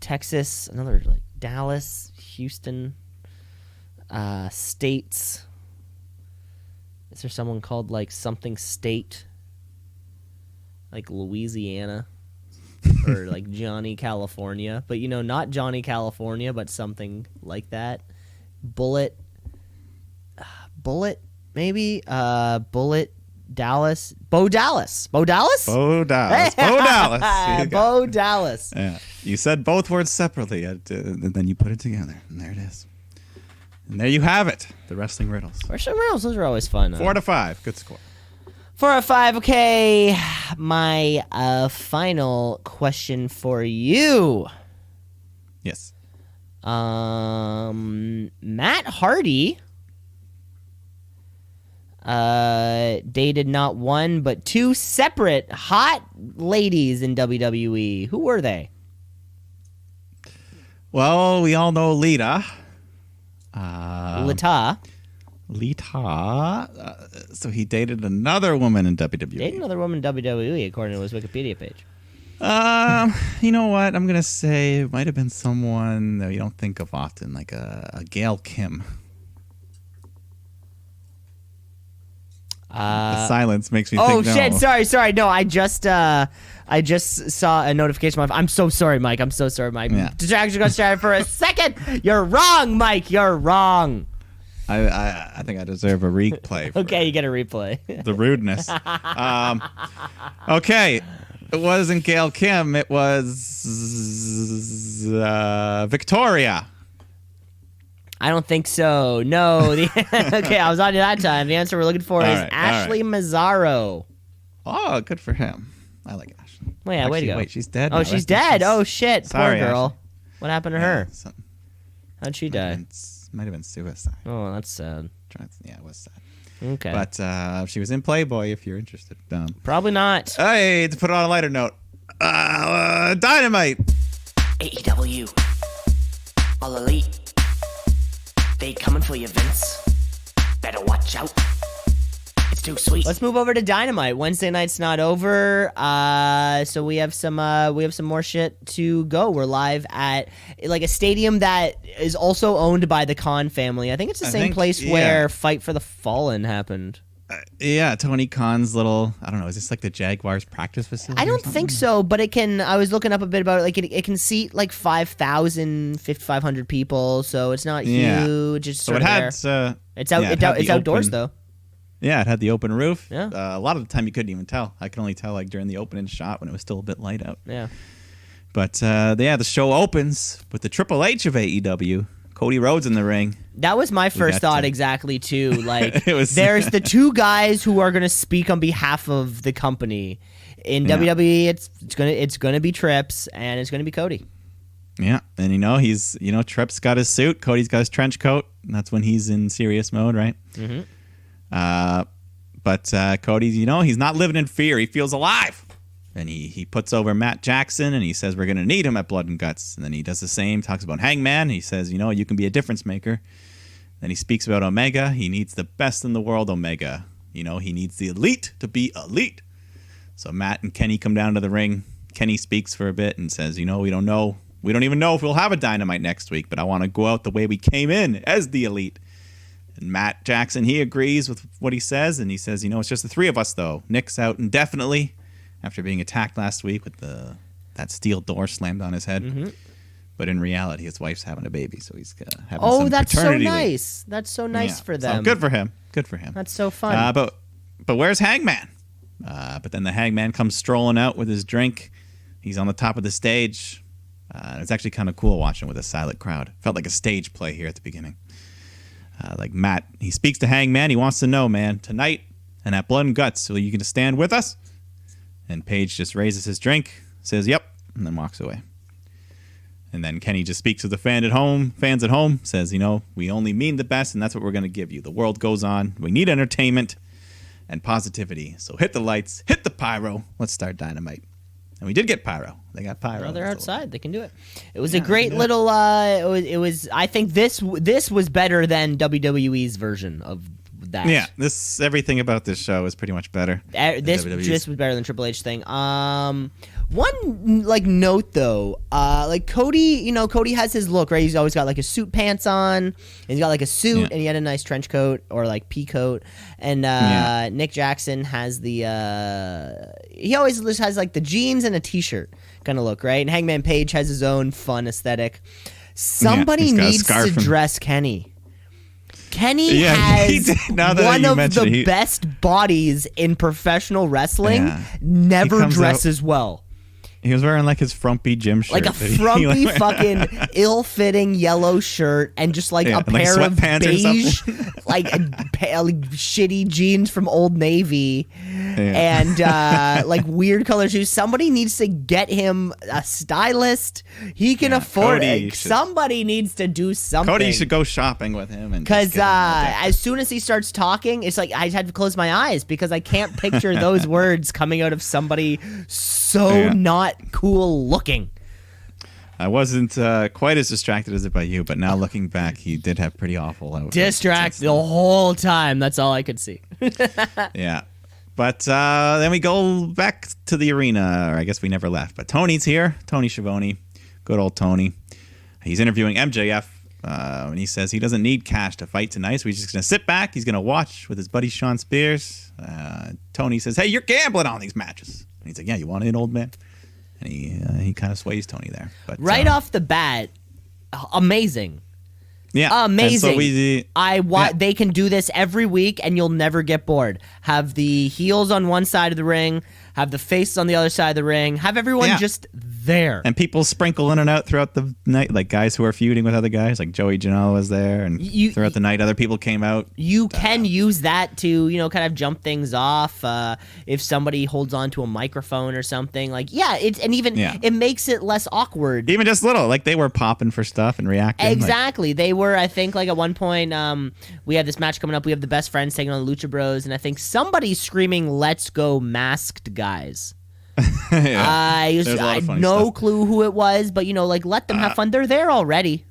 Texas, another like Dallas, Houston, states. Is there someone called like something state? Like Louisiana? Or like Johnny California. But not Johnny California, but something like that. Bullet, maybe. Bullet, Dallas, Bo Dallas. Bo Dallas. Bo Dallas. There you go. Bo Dallas. Yeah. You said both words separately, and then you put it together, and there it is. And there you have it, the wrestling riddles. Wrestling riddles, those are always fun. 4 out of 5, good score. 4 out of 5. Okay, my final question for you. Yes. Matt Hardy dated not one but 2 separate hot ladies in WWE. Who were they? Well, we all know Lita. Lita. So he dated another woman in WWE. Dated another woman in WWE, according to his Wikipedia page. You know what? I'm gonna say it might have been someone that you don't think of often, like a Gail Kim. The silence makes me think. Oh no. shit! Sorry. No, I just saw a notification. I'm so sorry, Mike. I'm so sorry, Mike. Yeah. Distraction got started for a second. You're wrong, Mike. You're wrong. I think I deserve a replay. For Okay, you get a replay. the rudeness. Okay, it wasn't Gail Kim. It was Victoria. I don't think so. No. Okay, I was on you that time. The answer we're looking for is right, Ashley Mazzaro. Oh, good for him. I like Ashley. Oh, yeah, way to go. Wait, she's dead. Oh, now. she's Rest in dead. peace. Oh shit, Sorry, poor girl. Ashley. What happened to her? Something- How'd she die? Might have been suicide. Oh, that's sad. Yeah, it was sad. Okay, But she was in Playboy if you're interested. probably not. Hey, to put it on a lighter note, Dynamite. AEW. All Elite. They coming for you, Vince. Better watch out. It's too sweet. Let's move over to Dynamite. Wednesday night's not over, so we have some more shit to go. We're live at like a stadium that is also owned by the Khan family. I think it's the same place where Fight for the Fallen happened. Yeah, Tony Khan's little, I don't know, is this like the Jaguars practice facility? I don't think so, but it can. I was looking up a bit about it. Like it can seat like 5,000, 5,500 people, so it's not huge. It's so sort it of had. there. It's outdoors though. Yeah, it had the open roof. Yeah. A lot of the time you couldn't even tell. I could only tell like during the opening shot when it was still a bit light out. Yeah. But the show opens with the Triple H of AEW, Cody Rhodes in the ring. That was my first thought to- exactly too. Like was- there's the two guys who are going to speak on behalf of the company. In WWE, it's gonna be Trips and it's gonna be Cody. Yeah, and Tripp's got his suit, Cody's got his trench coat, and that's when he's in serious mode, right? Mm-hmm. But Cody's, he's not living in fear. He feels alive. And he puts over Matt Jackson, and he says we're going to need him at Blood and Guts. And then he does the same, talks about Hangman. He says, you can be a difference maker. Then he speaks about Omega. He needs the best in the world, Omega. He needs the elite to be elite. So Matt and Kenny come down to the ring. Kenny speaks for a bit and says, we don't know. We don't even know if we'll have a Dynamite next week, but I want to go out the way we came in, as the elite. And Matt Jackson, he agrees with what he says, and he says, it's just the three of us, though. Nick's out indefinitely after being attacked last week with that steel door slammed on his head. Mm-hmm. But in reality, his wife's having a baby, so he's having some that's so paternity nice. leave. That's so nice for So them. good for him. Good for him. That's so fun. But where's Hangman? But then the Hangman comes strolling out with his drink. He's on the top of the stage. It's actually kind of cool watching with a silent crowd. Felt like a stage play here at the beginning. Like Matt, he speaks to Hangman. He wants to know, man, tonight and at Blood and Guts, are you going to stand with us? And Paige just raises his drink, says, yep, and then walks away. And then Kenny just speaks to the fans at home, says, we only mean the best, and that's what we're going to give you. The world goes on. We need entertainment and positivity. So hit the lights, hit the pyro. Let's start Dynamite. And we did get pyro. They got pyro. Well, they're outside. They can do it. It was a great little. It was. I think this was better than WWE's version of that. Yeah, everything about this show is pretty much better. This was better than Triple H thing. One note though, Cody, Cody has his look, right? He's always got like his suit pants on, and he's got like a suit, and he had a nice trench coat or like pea coat, and Nick Jackson has he always just has like the jeans and a t-shirt kind of look, right? And Hangman Page has his own fun aesthetic. Somebody needs to dress Kenny. Kenny has one of the best bodies in professional wrestling. Never dresses well. He was wearing like his frumpy gym shirt. Like a frumpy fucking ill-fitting yellow shirt and just like a pair of beige, like shitty jeans from Old Navy and like weird color shoes. Somebody needs to get him a stylist. He can afford it. Somebody needs to do something. Cody should go shopping with him. Because as soon as he starts talking, it's like I had to close my eyes because I can't picture those words coming out of somebody so not cool looking. I wasn't quite as distracted as it by you, but now looking back, he did have pretty awful outfits. Distracted the whole time. That's all I could see. Yeah. But then we go back to the arena, or I guess we never left. But Tony's here, Tony Schiavone, good old Tony. He's interviewing MJF, and he says he doesn't need cash to fight tonight, so he's just going to sit back. He's going to watch with his buddy Sean Spears. Tony says, hey, you're gambling on these matches. And he's like, yeah, you want in, old man? And he kind of sways Tony there. But off the bat, amazing. Yeah, amazing. So they can do this every week, and you'll never get bored. Have the heels on one side of the ring, have the faces on the other side of the ring, have everyone just there. And people sprinkle in and out throughout the night, like guys who are feuding with other guys, like Joey Janela was there, and throughout the night, other people came out. You can use that to, kind of jump things off. If somebody holds on to a microphone or something, it makes it less awkward. Even just little, like they were popping for stuff and reacting. Exactly, they were. I think like at one point, we have this match coming up. We have the Best Friends taking on the Lucha Bros, and I think somebody's screaming, "Let's go, masked guys." I There's a lot of had funny no stuff. clue who it was, but like let them have fun. They're there already.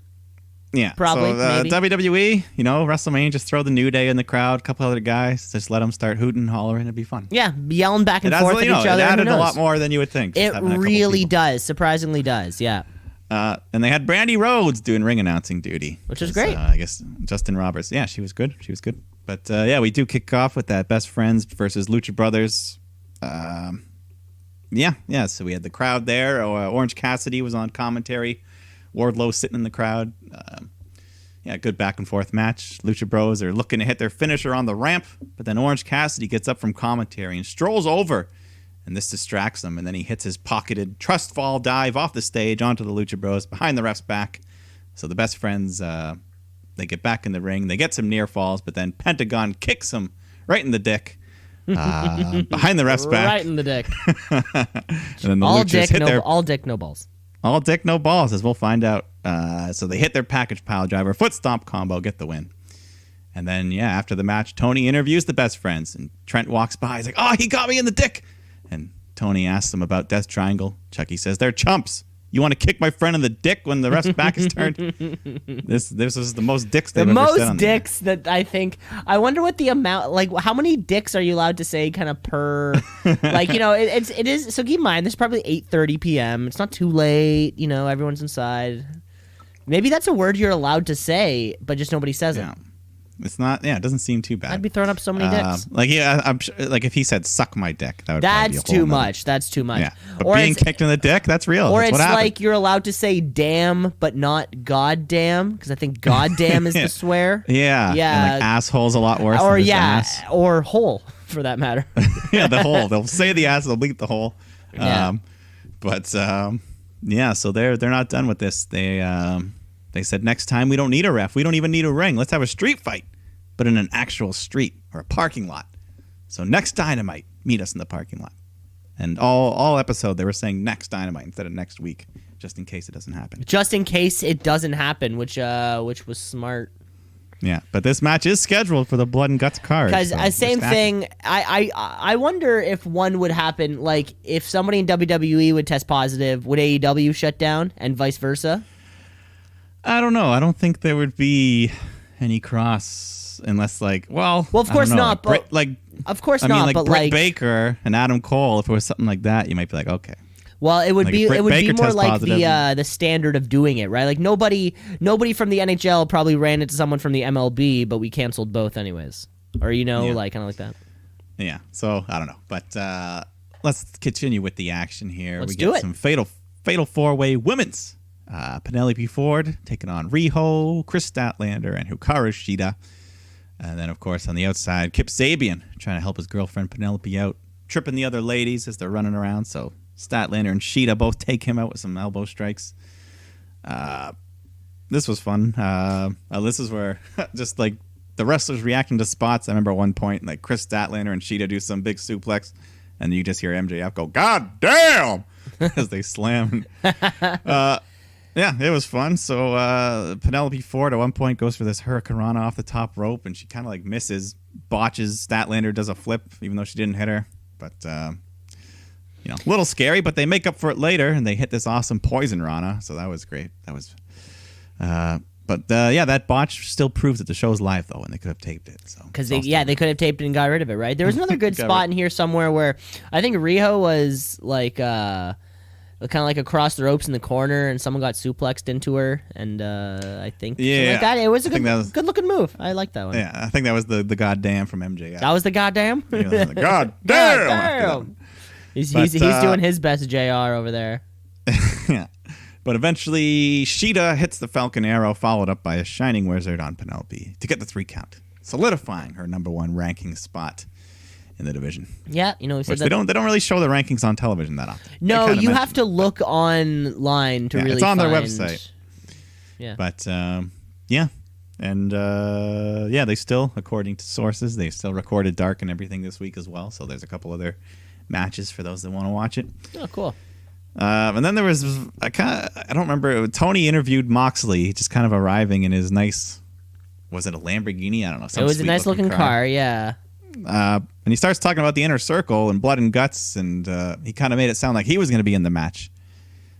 Yeah, Probably, So maybe. WWE, WrestleMania, just throw the New Day in the crowd, a couple other guys, just let them start hooting and hollering. It'd be fun. Yeah, yelling back and It forth at each other. It who added a knows? lot more than you would think. just It having a couple really people. does. Surprisingly does. Yeah. And they had Brandy Rhodes doing ring announcing duty, Which is 'cause, great. I guess Justin Roberts. Yeah, she was good. But we do kick off with that Best Friends versus Lucha Brothers. So we had the crowd there. Orange Cassidy was on commentary. Wardlow sitting in the crowd. Good back and forth match. Lucha Bros are looking to hit their finisher on the ramp, but then Orange Cassidy gets up from commentary and strolls over, and this distracts him, and then he hits his pocketed trust fall dive off the stage onto the Lucha Bros behind the ref's back. So the Best Friends, they get back in the ring. They get some near falls, but then Pentagon kicks him right in the dick. Behind the ref's back. Right in the dick. And then the all Luchas dick, hit no, their all dick, no balls. all dick, no balls, as we'll find out. So they hit their package pile driver, foot stomp combo, get the win. And then, after the match, Tony interviews the Best Friends, and Trent walks by. He's like, "Oh, he got me in the dick." And Tony asks them about Death Triangle. Chucky says, "They're chumps. You want to kick my friend in the dick when the ref's back is turned?" This is the most dicks they've The ever said most on dicks that I think. I wonder what the amount, like, how many dicks are you allowed to say, kind of per, like, it is. So keep in mind, there's probably 8:30 p.m. It's not too late. Everyone's inside. Maybe that's a word you're allowed to say, but just nobody says Yeah. it. It's not. Yeah, it doesn't seem too bad. I'd be throwing up so many dicks. I'm sure, like if he said "suck my dick," that would probably be That's a whole too nother- much. That's too much. Yeah, but Or being it's- kicked in the dick, that's real. Or That's it's what happened. like you're allowed to say damn, but not goddamn, because I think goddamn is the swear. Yeah. Yeah. And like asshole's a lot worse. Or than just ass. or hole, for that matter. Yeah, the hole. They'll say the ass, they'll bleep the hole. Yeah. So they're not done with this. They said next time we don't need a ref. We don't even need a ring. Let's have a street fight, but in an actual street or a parking lot. So next Dynamite, meet us in the parking lot. And all episode they were saying next Dynamite instead of next week, just in case it doesn't happen. Just in case it doesn't happen, which was smart. Yeah, but this match is scheduled for the Blood and Guts card. Because so same they're stacking. thing. I wonder if one would happen. Like if somebody in WWE would test positive, would AEW shut down, and vice versa? I don't know. I don't think there would be any cross unless of course I don't know, not, but- Of course I not. mean, like but Britt like, Baker and Adam Cole, if it was something like that, you might be like, okay. well, it would like, be if Britt it would be Baker more tests like positive- the standard of doing it, right? Like nobody from the NHL probably ran into someone from the MLB, but we canceled both anyways, or like kind of like that. Yeah. So I don't know, but let's continue with the action here. Let's we do get it. some fatal four-way women's. Penelope Ford taking on Riho, Chris Statlander, and Hikaru Shida. And then, of course, on the outside, Kip Sabian trying to help his girlfriend Penelope out, tripping the other ladies as they're running around. So Statlander and Shida both take him out with some elbow strikes. This was fun. This is where just like the wrestlers reacting to spots. I remember at one point, like Chris Statlander and Shida do some big suplex, and you just hear MJF go, "God damn!" as they slam. Yeah, it was fun. So Penelope Ford at one point goes for this Hurricane Rana off the top rope, and she kind of like misses, botches. Statlander does a flip, even though she didn't hit her. But a little scary. But they make up for it later, and they hit this awesome Poison Rana. So that was great. That was. That botch still proves that the show's live though, and they could have taped it. So Because they could have taped it and got rid of it, right? There was another good Got spot rid- in here somewhere where I think Riho was like kind of like across the ropes in the corner, and someone got suplexed into her, and I think something like that. It was a I think that was- good looking move. I like that one. Yeah, I think that was the goddamn from MJF. That was the goddamn. God damn! after that Goddamn. one. He's But, doing his best JR over there. Yeah. But eventually, Shida hits the Falcon Arrow, followed up by a Shining Wizard on Penelope to get the 3 count, solidifying her number 1 ranking spot in the division. Yeah, we said Which that. they don't really show the rankings on television that often. They No, kinda you mention have to look online to Yeah, really. it's on their find- website. Yeah. But yeah, and they still, according to sources, they still recorded Dark and everything this week as well. So there's a couple other matches for those that want to watch it. Oh, cool. And then there was I don't remember. Tony interviewed Moxley, just kind of arriving in his nice. Was it a Lamborghini? I don't know. It was a nice looking car. Yeah. And he starts talking about the inner circle and blood and guts, and he kind of made it sound like he was going to be in the match.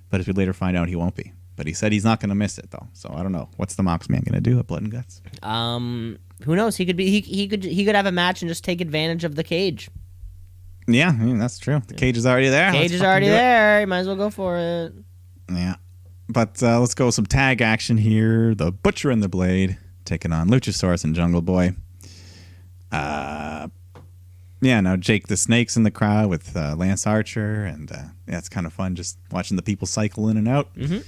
But as we later find out, he won't be. But he said he's not going to miss it, though. So I don't know. What's the Mox Man going to do at Blood and Guts? Who knows? He could have a match and just take advantage of the cage. Yeah, I mean, that's true. The cage is already there. Cage is already there. You might as well go for it. Yeah. But let's go with some tag action here. The Butcher and the Blade taking on Luchasaurus and Jungle Boy. Yeah, now Jake the Snake's in the crowd with Lance Archer, and yeah, it's kind of fun just watching the people cycle in and out. Mm-hmm.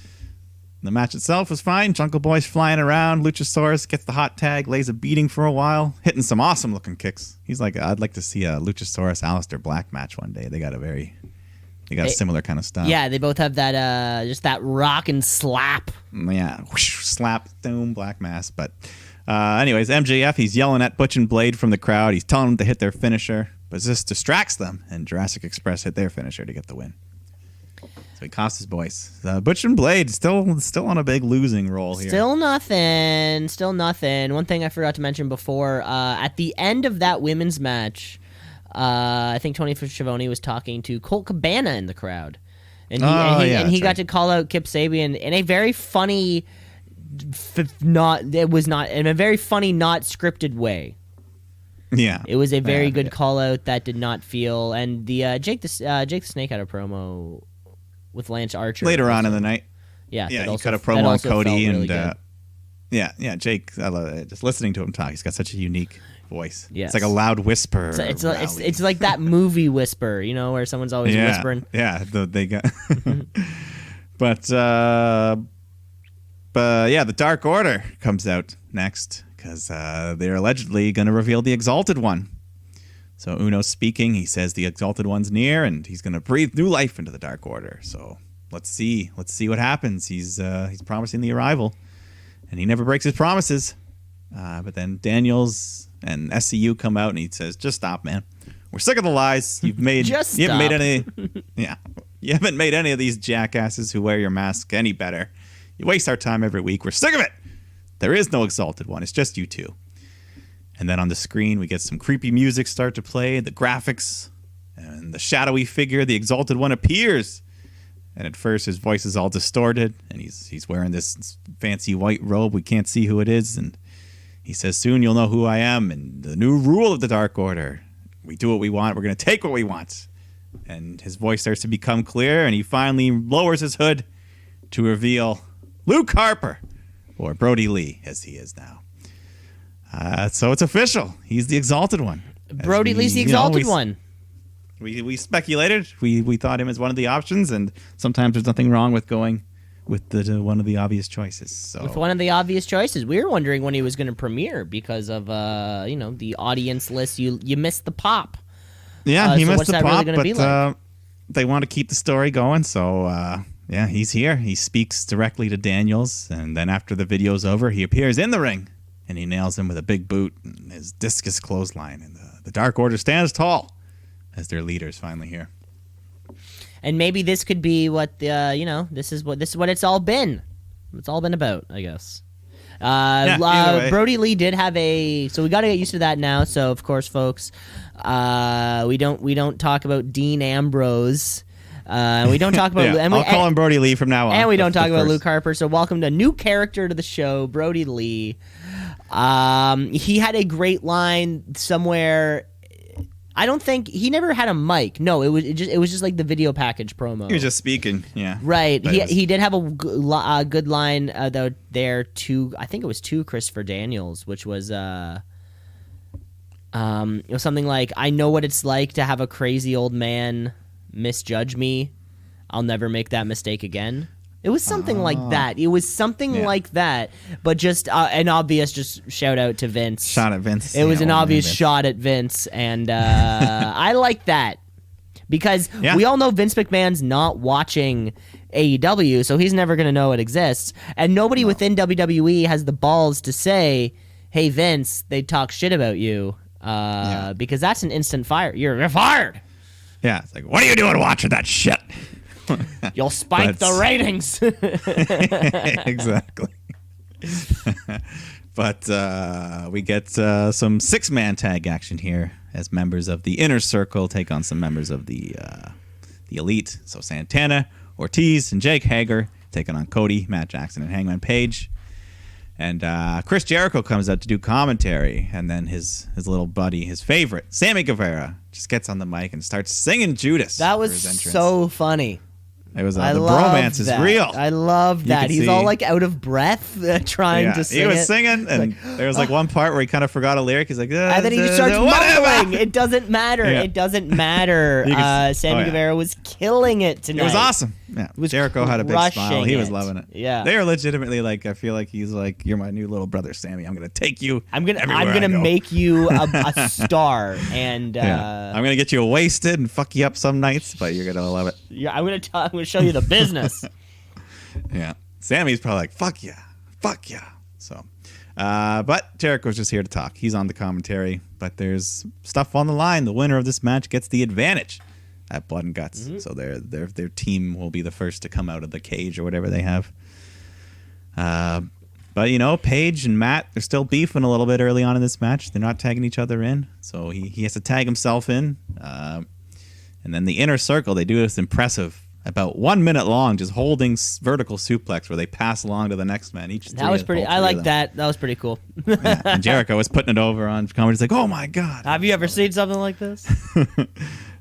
The match itself was fine. Jungle Boy's flying around. Luchasaurus gets the hot tag, lays a beating for a while, hitting some awesome looking kicks. He's like, I'd like to see a Luchasaurus Aleister Black match one day. They got a similar kind of style. Yeah, they both have that just that rock and slap. Yeah, whoosh, slap, boom, Black Mass. But anyways, MJF, he's yelling at Butch and Blade from the crowd. He's telling them to hit their finisher, but this distracts them, and Jurassic Express hit their finisher to get the win. So he cost his boys. Butch and Blade still on a big losing roll here. Still nothing. One thing I forgot to mention before, at the end of that women's match, I think Tony Schiavone was talking to Colt Cabana in the crowd. And he got to call out Kip Sabian in a very funny, not scripted way. Yeah. It was a very good call out that did not feel, and the Jake the Snake had a promo with Lance Archer later on in the night. Yeah, he cut a promo on Cody, and Jake. I love it. Just listening to him talk, he's got such a unique voice. Yes. It's like a loud whisper. It's like that movie whisper, where someone's always whispering. Yeah, they got. But the Dark Order comes out next because they're allegedly going to reveal the Exalted One. So Uno's speaking. He says the Exalted One's near, and he's going to breathe new life into the Dark Order. So let's see what happens. He's promising the arrival, and he never breaks his promises. But then Daniels and SCU come out, and he says, "Just stop, man. We're sick of the lies you've made. You haven't made any of these jackasses who wear your mask any better. You waste our time every week. We're sick of it. There is no Exalted One. It's just you two." And then on the screen, we get some creepy music start to play, the graphics, and the shadowy figure, the Exalted One, appears. And at first, his voice is all distorted, and he's wearing this fancy white robe. We can't see who it is. And he says, "Soon you'll know who I am, and the new rule of the Dark Order. We do what we want. We're going to take what we want." And his voice starts to become clear, and he finally lowers his hood to reveal Luke Harper, or Brody Lee, as he is now. So it's official. He's the Exalted One. Brody Lee's the Exalted One. We speculated. We thought him as one of the options, and sometimes there's nothing wrong with going with the one of the obvious choices. So with one of the obvious choices, we were wondering when he was going to premiere because of the audience list. You missed the pop. Yeah, he missed the pop, really but they want to keep the story going. So yeah, he's here. He speaks directly to Daniels, and then after the video's over, he appears in the ring. And he nails him with a big boot and his discus clothesline. And the Dark Order stands tall as their leader's finally here. And maybe this could be what this is what it's all been. It's all been about, I guess. Brody Lee did have so we got to get used to that now. So of course, folks, we don't talk about Dean Ambrose. We don't talk about. I'll call him Brody Lee from now on. And we don't talk about Luke Harper. So welcome to a new character to the show, Brody Lee. He had a great line somewhere. I don't think he never had a mic. No, it was just like the video package promo. He was just speaking. Yeah, right. He did have a good line though there to, I think it was to Christopher Daniels, which was it was something like, "I know what it's like to have a crazy old man misjudge me. I'll never make that mistake again." It was something like that. It was something like that, but just an obvious just shout out to Vince. Shot at Vince. It was an obvious shot at Vince, and I like that because we all know Vince McMahon's not watching AEW, so he's never going to know it exists, and nobody within WWE has the balls to say, "Hey Vince, they talk shit about you," because that's an instant fire. You're fired. Yeah, it's like, what are you doing watching that shit? You'll spike the ratings. Exactly. But we get some 6-man tag action here. as members of the Inner Circle take on some members of the Elite. So Santana, Ortiz, and Jake Hager taking on Cody, Matt Jackson, and Hangman Page. And Chris Jericho comes out to do commentary, and then his little buddy, his favorite, Sammy Guevara, just gets on the mic and starts singing Judas. That for was his entrance. so funny. It was the love bromance is that. real. I love You that. could He's see- all like out of breath trying to sing he was it. singing, and there was like one part where he kind of forgot a lyric. He's like, And then he just starts whatever. mumbling. It doesn't matter. Yeah. It doesn't matter. You can Sammy yeah. Guevara was killing it tonight. It was awesome. Yeah, Was Jericho had a big smile. crushing He was it. loving it. Yeah. They are legitimately like, I feel like he's like, you're my new little brother, Sammy. I'm gonna take you. I'm gonna everywhere I go." make you a star, and Yeah. I'm gonna get you wasted and fuck you up some nights, but you're gonna love it. yeah, I'm gonna show you the business. Yeah, Sammy's probably like, fuck yeah. So, but Jericho's just here to talk. He's on the commentary, but there's stuff on the line. The winner of this match gets the advantage at Blood and Guts. Mm-hmm. So their team will be the first to come out of the cage or whatever they have. But Paige and Matt, they're still beefing a little bit early on in this match. They're not tagging each other in, so he has to tag himself in. And then the Inner Circle, they do this impressive, about 1 minute long, just holding vertical suplex where they pass along to the next man. That was pretty. I like that. That was pretty cool. Yeah, and Jericho was putting it over on comedy. He's like, "Oh my god!" Have you ever seen something like this?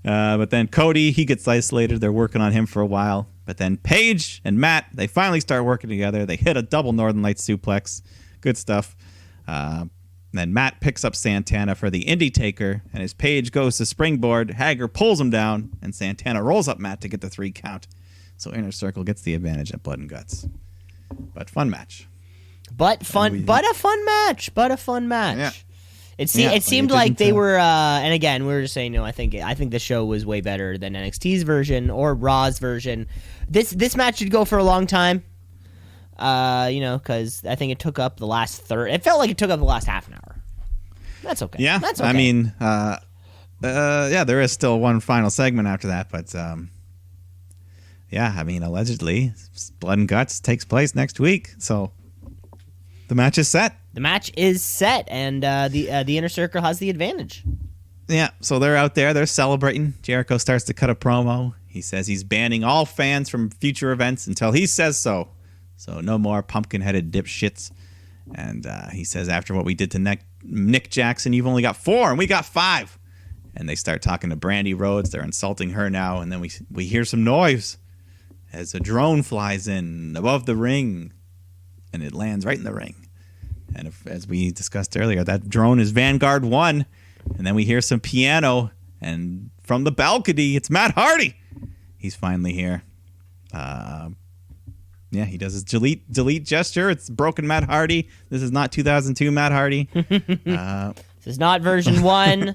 But then Cody, he gets isolated. They're working on him for a while. But then Paige and Matt, they finally start working together. They hit a double Northern Lights suplex. Good stuff. Then Matt picks up Santana for the Indie Taker, and as Paige goes to springboard, Hager pulls him down, and Santana rolls up Matt to get the 3 count. So Inner Circle gets the advantage at Blood and Guts. But fun match. But a fun match. Yeah. It Yeah, seemed it like they didn't, were, and again, we were just saying, I think the show was way better than NXT's version or Raw's version. This match should go for a long time, because I think it took up the last third. It felt like it took up the last half an hour. That's okay. Yeah, that's okay. I mean, there is still one final segment after that, but allegedly, Blood and Guts takes place next week, so the match is set. The match is set, and the Inner Circle has the advantage. Yeah, so they're out there, they're celebrating. Jericho starts to cut a promo. He says he's banning all fans from future events until he says so. So no more pumpkin-headed dipshits. And he says, after what we did to Nick Jackson, you've only got 4, and we got 5. And they start talking to Brandy Rhodes. They're insulting her now. And then we hear some noise as a drone flies in above the ring, and it lands right in the ring. And as we discussed earlier, that drone is Vanguard 1. And then we hear some piano, and from the balcony, it's Matt Hardy. He's finally here. Yeah, he does his delete gesture. It's broken Matt Hardy. This is not 2002 Matt Hardy. This is not version 1.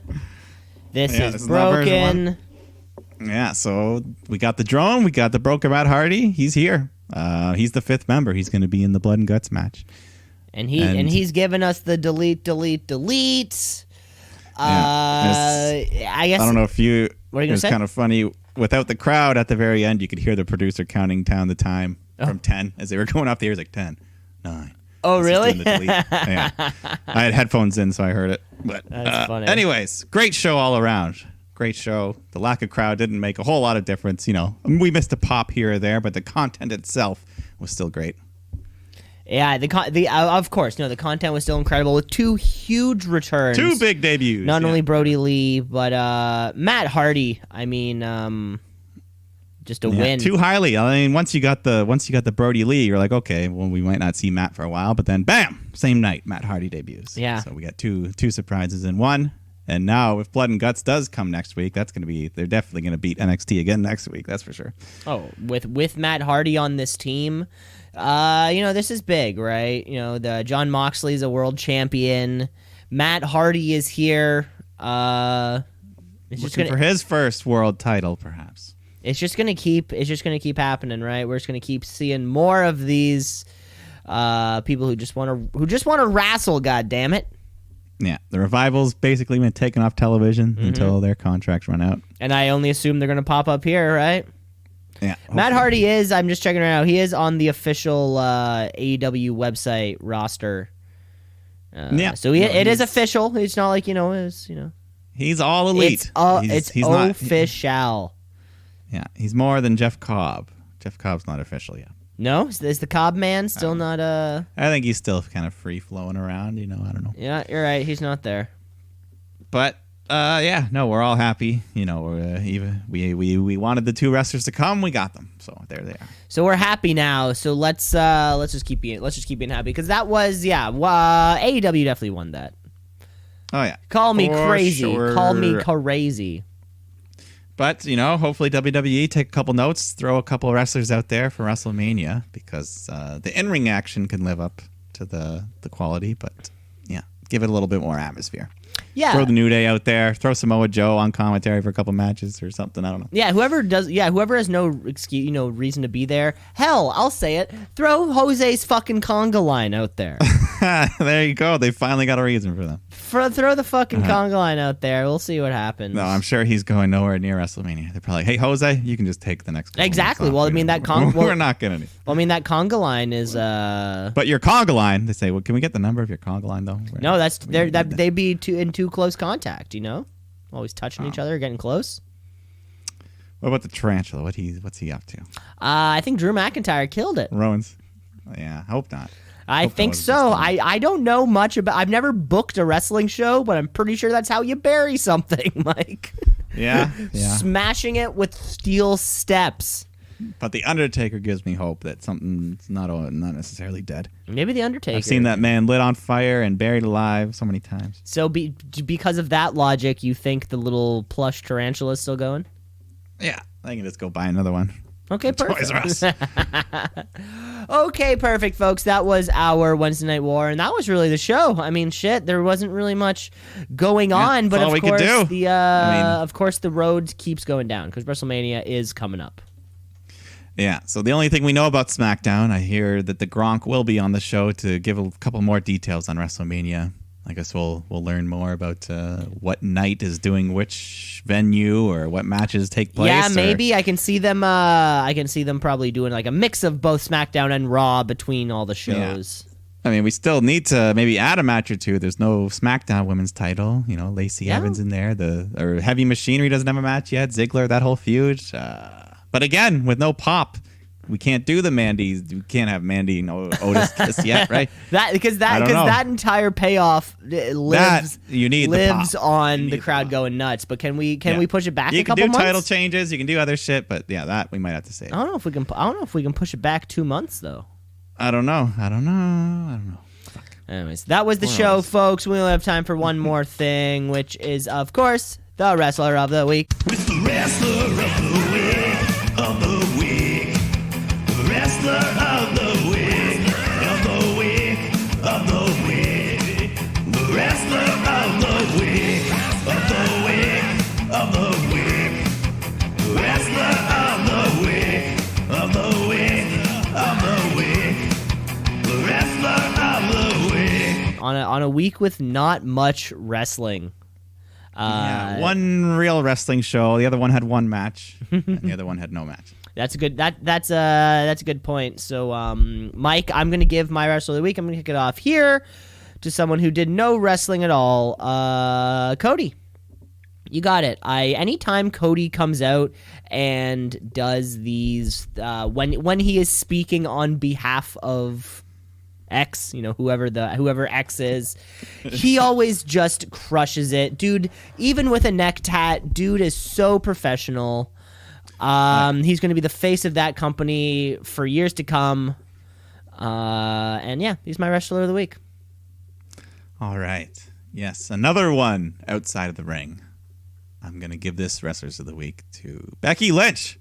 This is broken. Yeah, so we got the drone. We got the broken Matt Hardy. He's here. He's the 5th member. He's going to be in the Blood and Guts match. And he's given us the delete. I guess. I don't know if you. What are you gonna say? It's kind of funny. Without the crowd at the very end, you could hear the producer counting down the time from 10 as they were going off the air. It was like 10, 9. Oh, really? Yeah. I had headphones in, so I heard it. But That's funny. anyways, great show all around. Great show. The lack of crowd didn't make a whole lot of difference. We missed a pop here or there, but the content itself was still great. Yeah, of course, the content was still incredible with 2 huge returns. 2 big debuts. Not only Brody Lee, but Matt Hardy. I mean, just a win. Too highly. I mean, once you got the Brody Lee, you're like, okay, well, we might not see Matt for a while, but then bam, same night, Matt Hardy debuts. Yeah. So we got two surprises in one. And now, if Blood and Guts does come next week, they're definitely going to beat NXT again next week. That's for sure. Oh, with Matt Hardy on this team, this is big, right? The John Moxley's a world champion. Matt Hardy is here. Looking for his first world title, perhaps. It's just gonna keep happening, right? We're just gonna keep seeing more of these people who just want to wrestle. God damn it! Yeah, the Revival's basically been taken off television until their contracts run out. And I only assume they're gonna pop up here, right? Yeah, Matt Hardy is. I'm just checking right now. He is on the official AEW website roster. Yeah. So it is official. It's not like it's He's all elite. It's not official. Yeah, he's more than Jeff Cobb. Jeff Cobb's not official yet. No, is the Cobb man still not? I think he's still kind of free flowing around. I don't know. Yeah, you're right. He's not there. But we're all happy. We wanted the two wrestlers to come. We got them. So there they are. So we're happy now. So let's just keep being happy because that was AEW definitely won that. Oh yeah. Call me For crazy. sure. Call me crazy. But hopefully WWE take a couple notes, throw a couple wrestlers out there for WrestleMania because the in-ring action can live up to the quality. But give it a little bit more atmosphere. Yeah. Throw the New Day out there. Throw Samoa Joe on commentary for a couple matches or something. I don't know. Yeah, whoever has no excuse, reason to be there. Hell, I'll say it. Throw Jose's fucking conga line out there. There you go. They finally got a reason for them. Throw the fucking conga line out there. We'll see what happens. No, I'm sure he's going nowhere near WrestleMania. They're probably like, hey, Jose, you can just take the next couple Exactly. months off. Well, I mean, that conga... We're not going to. Well, I mean, that conga line is... But your conga line, they say, well, can we get the number of your conga line, though? No, they'd be in too close contact, Always touching each other, getting close. What about the tarantula? What's he up to? I think Drew McIntyre killed it. Rowan's? Yeah, hope not. I think so. I don't know much about... I've never booked a wrestling show, but I'm pretty sure that's how you bury something, Mike. Yeah. Smashing it with steel steps. But The Undertaker gives me hope that something's not necessarily dead. Maybe The Undertaker. I've seen that man lit on fire and buried alive so many times. So because of that logic, you think the little plush tarantula is still going? Yeah, I can just go buy another one. Okay, perfect. Toys R Us. Okay, perfect, folks. That was our Wednesday Night War, and that was really the show. I mean, shit, there wasn't really much going on, but all we could do. of course, the road keeps going down because WrestleMania is coming up. Yeah, so the only thing we know about SmackDown, I hear that the Gronk will be on the show to give a couple more details on WrestleMania. I guess we'll learn more about what night is doing which venue or what matches take place. Yeah, maybe I can see them. I can see them probably doing like a mix of both SmackDown and Raw between all the shows. Yeah. I mean, we still need to maybe add a match or two. There's no SmackDown Women's title. Lacey Evans in there. Or Heavy Machinery doesn't have a match yet. Ziggler, that whole feud. But again, with no pop. We can't do the Mandy's. We can't have Mandy and Otis kiss yet, right? Because that entire payoff lives on the crowd going nuts. But can we push it back a couple months? You can do title changes. You can do other shit. But yeah, that we might have to save. I don't know if we can push it back 2 months though. I don't know. Fuck. Anyways, that was the show, folks. We only have time for one more thing, which is of course the Wrestler of the Week. It's the Wrestler of the Week, of the week. Wrestler of the Week, of the Week, of the Week. The Wrestler of the Week, of the Week, of the Week. The Wrestler of the Week, of the Week, of the Week. The Wrestler of the Week. On a week with not much wrestling. One real wrestling show. The other one had one match, and the other one had no match. That's a good point. So, Mike, I'm gonna give my Wrestler of the Week. I'm gonna kick it off here to someone who did no wrestling at all. Cody, you got it. Anytime Cody comes out and does these, when he is speaking on behalf of X, whoever X is, he always just crushes it, dude. Even with a neck tat, dude is so professional. He's going to be the face of that company for years to come. And yeah, he's my Wrestler of the Week. All right. Yes, another one outside of the ring. I'm going to give this Wrestlers of the Week to Becky Lynch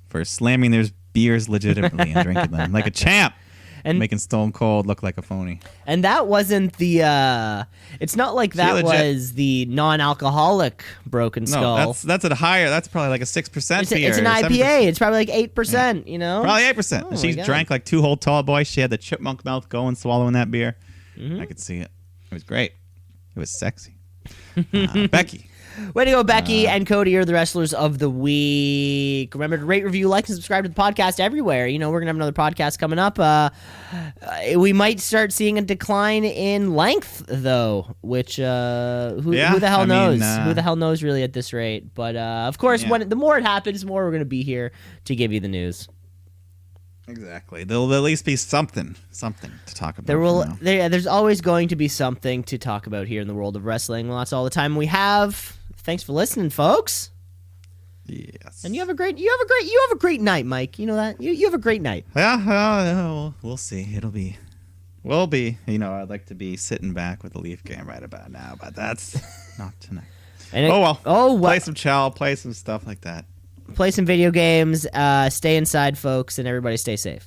for slamming their beers legitimately and drinking them like a champ. And making Stone Cold look like a phony. And that wasn't the it's not like that was the non-alcoholic Broken Skull. No, that's at a higher, that's probably like a 6% beer. It's an IPA. It's probably like 8%, Probably 8%. Oh, she drank like two whole tall boys. She had the chipmunk mouth going, swallowing that beer. I could see it. It was great. It was sexy. Becky. Way to go, Becky and Cody are the wrestlers of the week. Remember to rate, review, like, and subscribe to the podcast everywhere. You know, we're going to have another podcast coming up. We might start seeing a decline in length, though, which who the hell knows? Who the hell knows, really, at this rate? But, of course, the more it happens, the more we're going to be here to give you the news. Exactly. There'll at least be something to talk about. There's always going to be something to talk about here in the world of wrestling. Well, that's all the time we have. Thanks for listening, folks. Yes. And you have a great night, Mike. You know that? You have a great night. Yeah, we'll see. We'll be. You know, I'd like to be sitting back with the Leaf game right about now, but that's not tonight. Play some chow, play some stuff like that. Play some video games, stay inside, folks, and everybody stay safe.